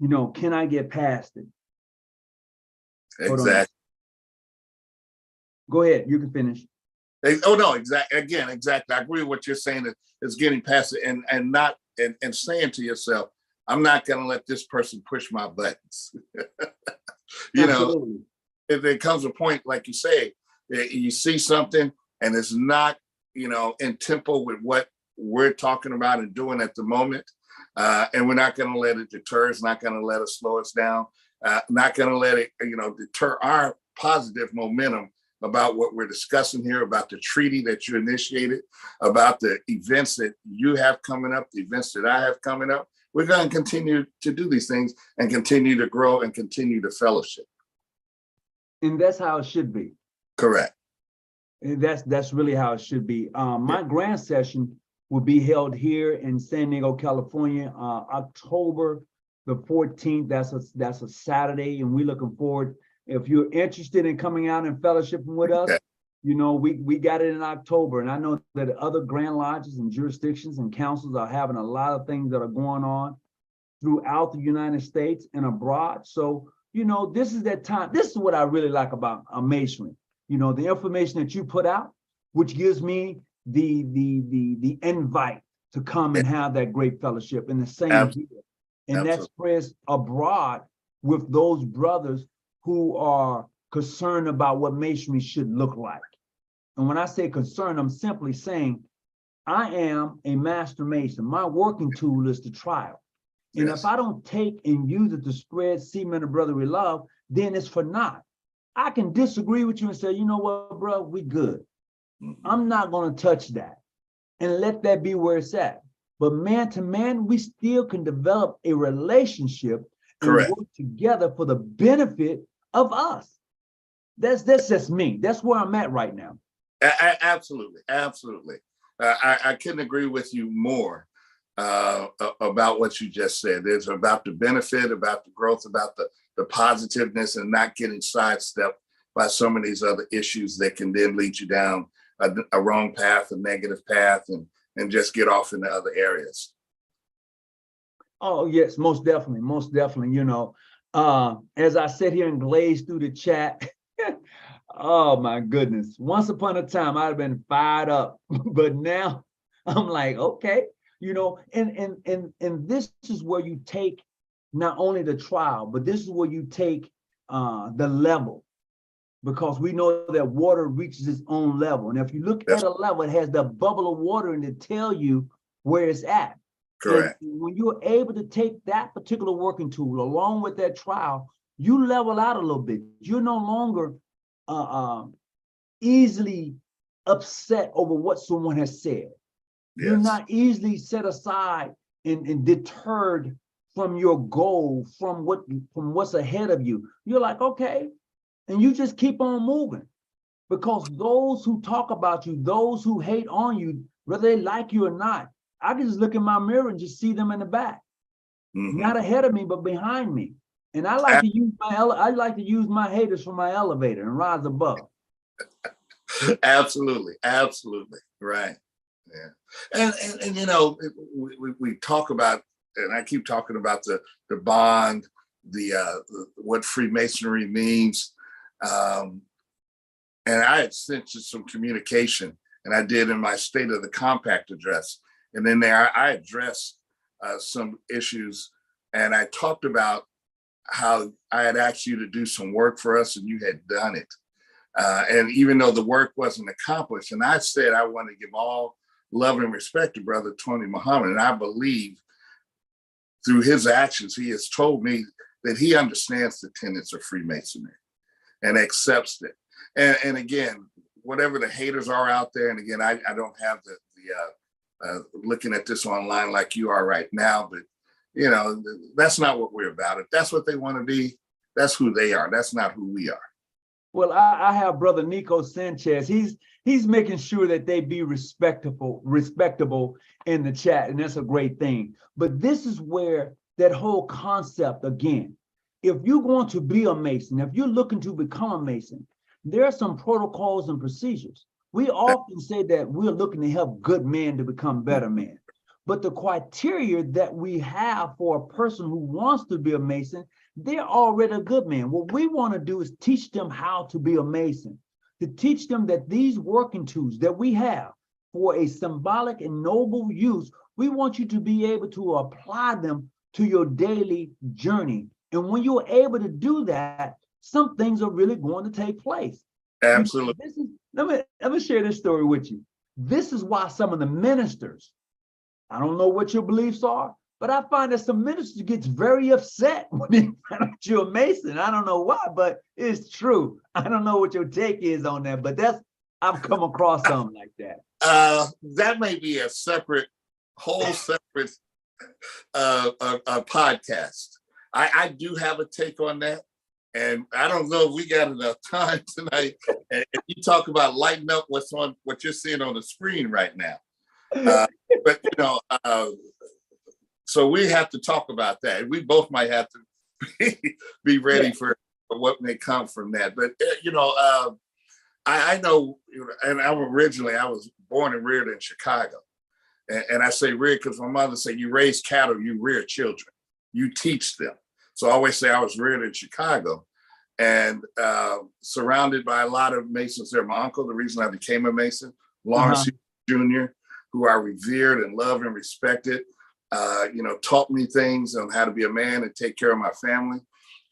Can I get past it? Exactly. Go ahead. You can finish. Oh no, exactly. Again, exactly. I agree with what you're saying. Is getting past it and not and saying to yourself, I'm not going to let this person push my buttons. Absolutely. If there comes a point, like you say, you see something and it's not, in tempo with what we're talking about and doing at the moment, and we're not going to let it deter. It's not going to let us slow us down. Not going to let it, deter our positive momentum about what we're discussing here, about the treaty that you initiated, about the events that you have coming up, the events that I have coming up. We're going to continue to do these things and continue to grow and continue to fellowship. And that's how it should be. Correct. And that's really how it should be. My grand session will be held here in San Diego, California, October the 14th. That's a Saturday, and we're looking forward. If you're interested in coming out and fellowshipping with us, we got it in October, and I know that other Grand Lodges and jurisdictions and councils are having a lot of things that are going on throughout the United States and abroad. So, this is that time. This is what I really like about Masonry. The information that you put out, which gives me the invite to come and have that great fellowship, and the same here. And that spreads abroad with those brothers who are concerned about what Masonry should look like. And when I say concerned, I'm simply saying, I am a master Mason. My working tool is the trial. And if I don't take and use it to spread semen of brotherly love, then it's for naught. I can disagree with you and say, you know what, bro, we good. I'm not going to touch that and let that be where it's at. But man to man, we still can develop a relationship and work together for the benefit of us. That's just me. That's where I'm at right now. Absolutely. Absolutely. I couldn't agree with you more about what you just said. It's about the benefit, about the growth, about the positiveness, and not getting sidestepped by some of these other issues that can then lead you down a wrong path, a negative path, and just get off into other areas. Oh, yes, most definitely. Most definitely. As I sit here and glaze through the chat, oh my goodness. Once upon a time, I'd have been fired up, but now I'm like, okay, and this is where you take not only the trial, but this is where you take the level, because we know that water reaches its own level. And if you look at a level, it has the bubble of water and it tell you where it's at. Correct. And when you're able to take that particular working tool along with that trial, you level out a little bit. You're no longer easily upset over what someone has said. You're not easily set aside and deterred from your goal, from what's ahead of you. You're like, okay, and you just keep on moving, because those who talk about you, those who hate on you, whether they like you or not, I can just look in my mirror and just see them in the back, not ahead of me, but behind me. And I like to use my haters for my elevator and rise above. Absolutely, absolutely, right. And you know, we talk about, and I keep talking about the bond, the what Freemasonry means. And I had sent you some communication, and I did in my State of the Compact address. And then there I addressed some issues, and I talked about how I had asked you to do some work for us, and you had done it. And even though the work wasn't accomplished, and I said I want to give all love and respect to Brother Tony Muhammad, and I believe through his actions, he has told me that he understands the tenets of Freemasonry and accepts it. And again, whatever the haters are out there, and again, I don't have the looking at this online like you are right now, but you know, that's not what we're about. If that's what they want to be, that's who they are. That's not who we are. Well, I have Brother Nico Sanchez. He's making sure that they be respectable in the chat, and that's a great thing. But this is where that whole concept, again, if you're going to be a Mason, if you're looking to become a Mason, there are some protocols and procedures. We often say that we're looking to help good men to become better men. But the criteria that we have for a person who wants to be a Mason, they're already a good man. What we want to do is teach them how to be a Mason, to teach them that these working tools that we have for a symbolic and noble use, we want you to be able to apply them to your daily journey. And when you're able to do that, some things are really going to take place. Absolutely. Let me share this story with you. This is why some of the ministers, I don't know what your beliefs are, but I find that some ministers gets very upset when they find out you're a Mason. I don't know why, but it's true. I don't know what your take is on that, but I've come across something like that. That may be a whole separate podcast. I do have a take on that. And I don't know if we got enough time tonight. And you talk about lighting up what you're seeing on the screen right now. But you know, so we have to talk about that. We both might have to be ready for what may come from that. But you know, I know, and I was born and reared in Chicago, and I say reared because my mother said, "You raise cattle, you rear children, you teach them." So I always say I was reared in Chicago, and surrounded by a lot of Masons there. My uncle, the reason I became a Mason, Lawrence Jr., who I revered and loved and respected, you know, taught me things on how to be a man and take care of my family.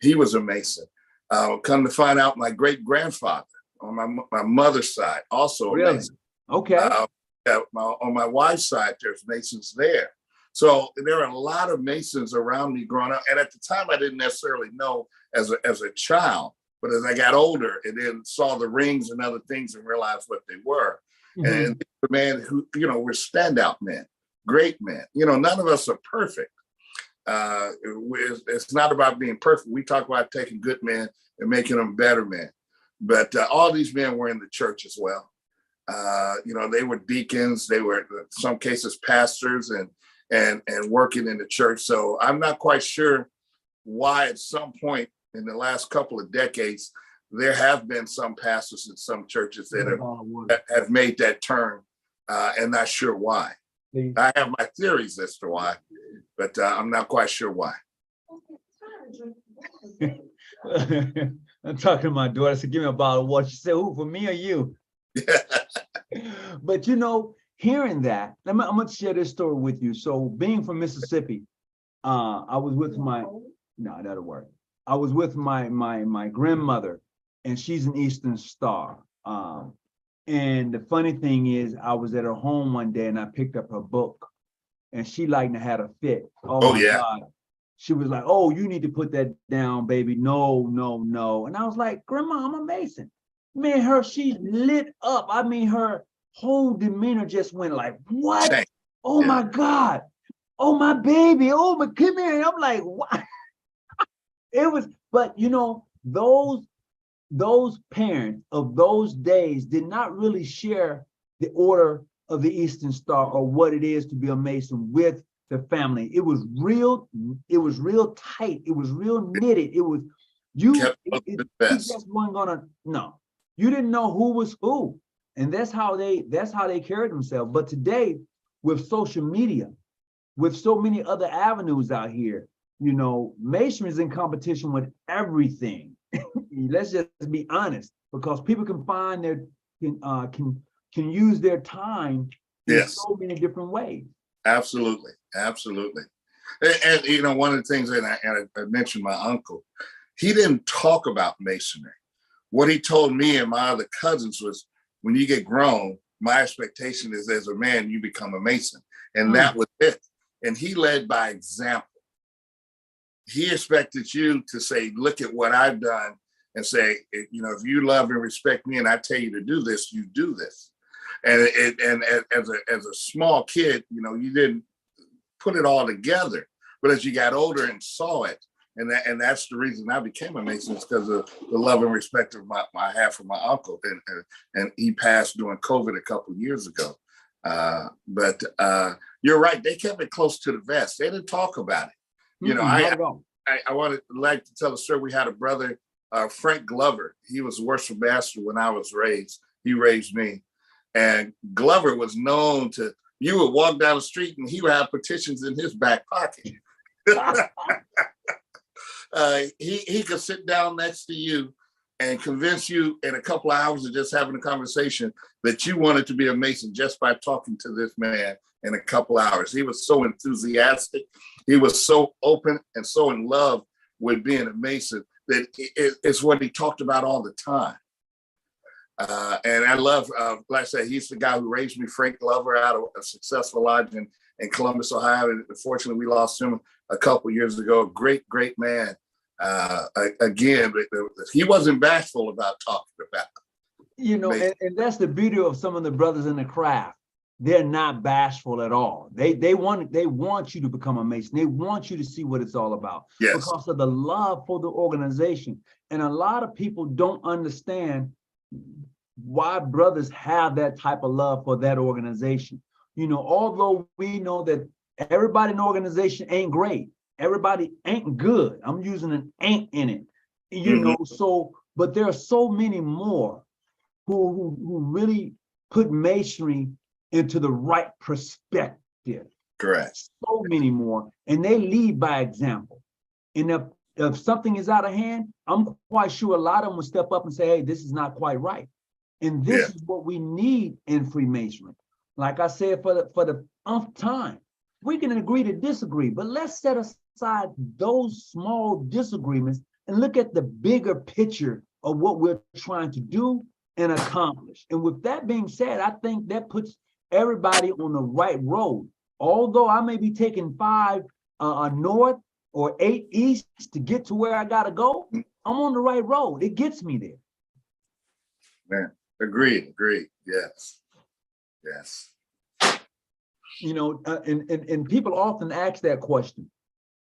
He was a Mason. Come to find out, my great grandfather on my mother's side, also a Mason. Okay. On my wife's side, there's Masons there. So there are a lot of Masons around me growing up. And at the time, I didn't necessarily know as a child, but as I got older and then saw the rings and other things and realized what they were. Mm-hmm. And the man who, you know, were standout men, great men. You know, none of us are perfect. It's not about being perfect. We talk about taking good men and making them better men. But all these men were in the church as well. You know, they were deacons. They were, in some cases, pastors and working in the church. So I'm not quite sure why at some point in the last couple of decades, there have been some pastors in some churches that have made that turn, and not sure why. I have my theories as to why, but I'm not quite sure why. I'm talking to my daughter. I said, give me a bottle of water. She said, who, for me or you? But you know, hearing that, I'm going to share this story with you. So being from Mississippi, I was with that'll work. I was with my grandmother, and she's an Eastern Star. And the funny thing is, I was at her home one day and I picked up her book, and she like had a fit. Oh my God. She was like, oh, you need to put that down, baby. No. And I was like, Grandma, I'm a Mason. Man, she lit up. I mean, her whole demeanor just went like, what? Oh my God. Oh, my baby. Oh, my, come here. And I'm like, what? It was, but you know, those parents of those days did not really share the order of the Eastern Star or what it is to be a Mason with the family. It was real tight. It was real knitted. It was, you just weren't gonna, no, you didn't know who was who. And that's how they carry themselves. But today, with social media, with so many other avenues out here, you know, Masonry is in competition with everything. Let's just be honest, because people can find their can use their time in so many different ways. Absolutely, absolutely. And you know, one of the things, and I mentioned my uncle, he didn't talk about Masonry. What he told me and my other cousins was, when you get grown, my expectation is, as a man, you become a Mason. And that was it. And he led by example. He expected you to say, look at what I've done, and say, you know, if you love and respect me and I tell you to do this, you do this. And as a small kid, you know, you didn't put it all together. But as you got older and saw it, and that's the reason I became a Mason, is because of the love and respect of I have for my uncle, and he passed during COVID a couple of years ago. But you're right; they kept it close to the vest. They didn't talk about it. You know, I wanted like to tell a story. We had a brother, Frank Glover. He was a worship master when I was raised. He raised me, and Glover was known to. You would walk down the street and he would have petitions in his back pocket. He could sit down next to you and convince you in a couple of hours of just having a conversation that you wanted to be a Mason just by talking to this man in a couple of hours. He was so enthusiastic. He was so open and so in love with being a Mason that it's what he talked about all the time. And I love, like I said, he's the guy who raised me, Frank Glover, out of a successful lodge in Columbus, Ohio. And unfortunately, we lost him a couple of years ago. Great, great man. Again, he wasn't bashful about talking about it. You know, and that's the beauty of some of the brothers in the craft. They're not bashful at all. They want you to become a Mason. They want you to see what it's all about, because of the love for the organization. And a lot of people don't understand why brothers have that type of love for that organization. You know, although we know that everybody in the organization ain't great, everybody ain't good. I'm using an ain't in it, you know. So, but there are so many more who really put Masonry into the right perspective. Correct. So many more, and they lead by example. And if something is out of hand, I'm quite sure a lot of them will step up and say, hey, this is not quite right. And this is what we need in Freemasonry. Like I said, for the umpth time, we can agree to disagree, but let's set aside those small disagreements and look at the bigger picture of what we're trying to do and accomplish. And with that being said, I think that puts everybody on the right road. Although I may be taking 5 north or 8 east to get to where I gotta go, I'm on the right road. It gets me there. Man, agreed. Yes. You know, and people often ask that question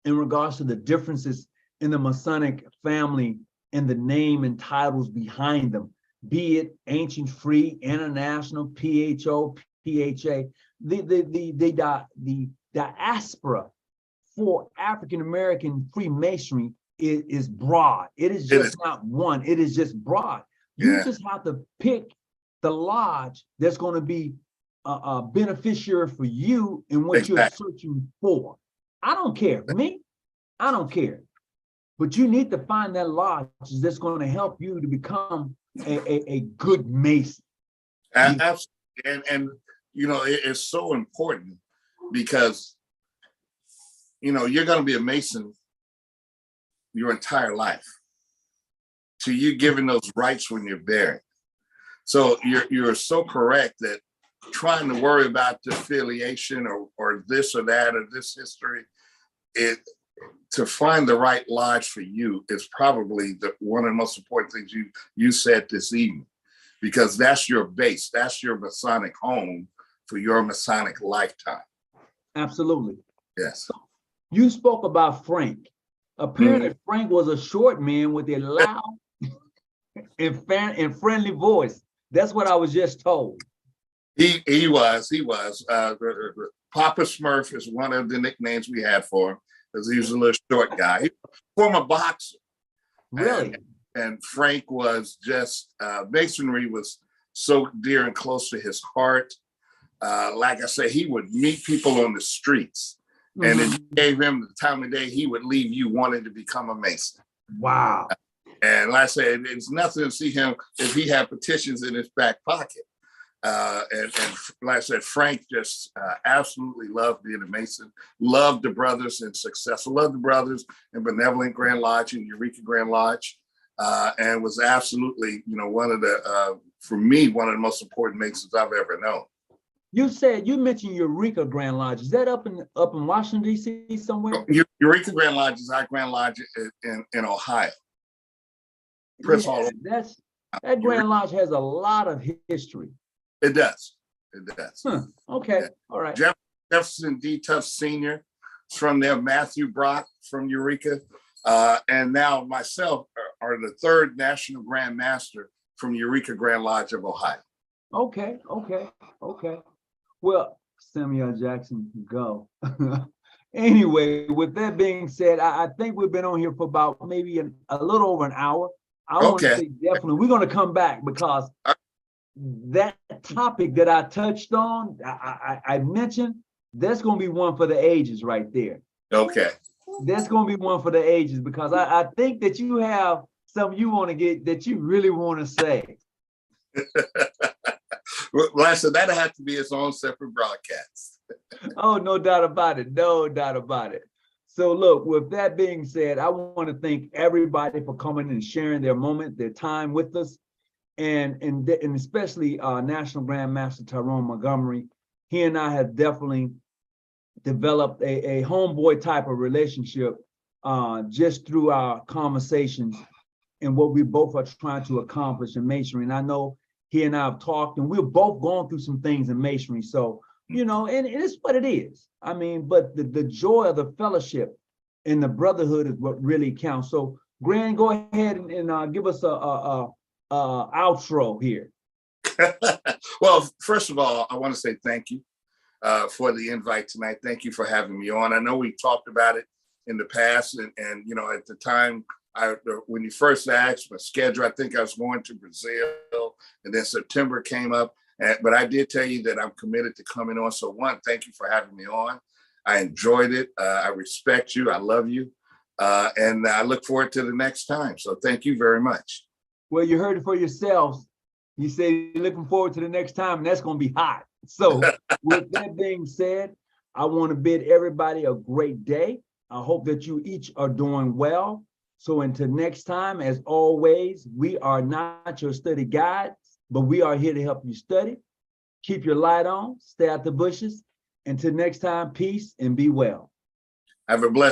in regards to the differences in the Masonic family and the name and titles behind them, be it Ancient Free, International, PHO, PHA. The diaspora for African American Freemasonry is broad. It is just not one. It is just broad. You just have to pick the lodge that's going to be a beneficiary for you in what you're searching for. I don't care. For me, I don't care. But you need to find that lodge that's going to help you to become a good Mason. Absolutely. And you know, it's so important because, you know, you're going to be a Mason your entire life. So you given those rights when you're buried. So you're so correct that trying to worry about the affiliation or this or that or this history, to find the right lodge for you is probably one of the most important things you said this evening, because that's your base, that's your Masonic home for your Masonic lifetime. Absolutely. Yes. You spoke about Frank. Apparently, Frank was a short man with a loud and friendly voice. That's what I was just told. He was. Papa Smurf is one of the nicknames we had for him, because he was a little short guy. He was a former boxer. Really? And Frank was just, Masonry was so dear and close to his heart. Like I said, he would meet people on the streets, and it gave him the time of day he would leave you wanting to become a Mason. Wow. And like I said, it's nothing to see him if he had petitions in his back pocket. And like I said, Frank just absolutely loved being a Mason, loved the brothers and successful, loved the brothers and Benevolent Grand Lodge and Eureka Grand Lodge, and was absolutely, one of the, for me, one of the most important Masons I've ever known. You mentioned Eureka Grand Lodge. Is that up in Washington, D.C. somewhere? Eureka Grand Lodge is our Grand Lodge in Ohio. That Grand Lodge has a lot of history. It does. It does. Huh. Okay. Yeah. All right. Jefferson D. Tufts Sr. from there, Matthew Brock from Eureka, and now myself are the third National Grand Master from Eureka Grand Lodge of Ohio. Okay. Well, Samuel Jackson, go. Anyway, with that being said, I think we've been on here for about maybe a little over an hour. I want to say definitely we're going to come back because that topic that I touched on, I mentioned, that's going to be one for the ages right there. Okay. That's going to be one for the ages because I think that you have something you want to get that you really want to say. Well, I said that'll have to be its own separate broadcast. Oh, no doubt about it. No doubt about it. So look, with that being said, I want to thank everybody for coming and sharing their moment, their time with us. And especially National Grand Master Tyron Montgomery. He and I have definitely developed a homeboy type of relationship just through our conversations and what we both are trying to accomplish in Masonry. And I know he and I have talked, and we've both gone through some things in Masonry. So, and it's what it is. I mean, but the joy of the fellowship and the brotherhood is what really counts. So, Grand, go ahead and give us a outro here. Well, first of all, I want to say thank you for the invite tonight. Thank you for having me on. I know we talked about it in the past, and at the time, when you first asked my schedule, I think I was going to Brazil, and then September came up. But I did tell you that I'm committed to coming on. So one, thank you for having me on. I enjoyed it. I respect you. I love you. And I look forward to the next time. So thank you very much. Well, you heard it for yourselves. You say you're looking forward to the next time, and that's going to be hot. So with that being said, I want to bid everybody a great day. I hope that you each are doing well. So until next time, as always, we are not your study guides, but we are here to help you study. Keep your light on, stay out the bushes. Until next time, peace and be well. Have a blessed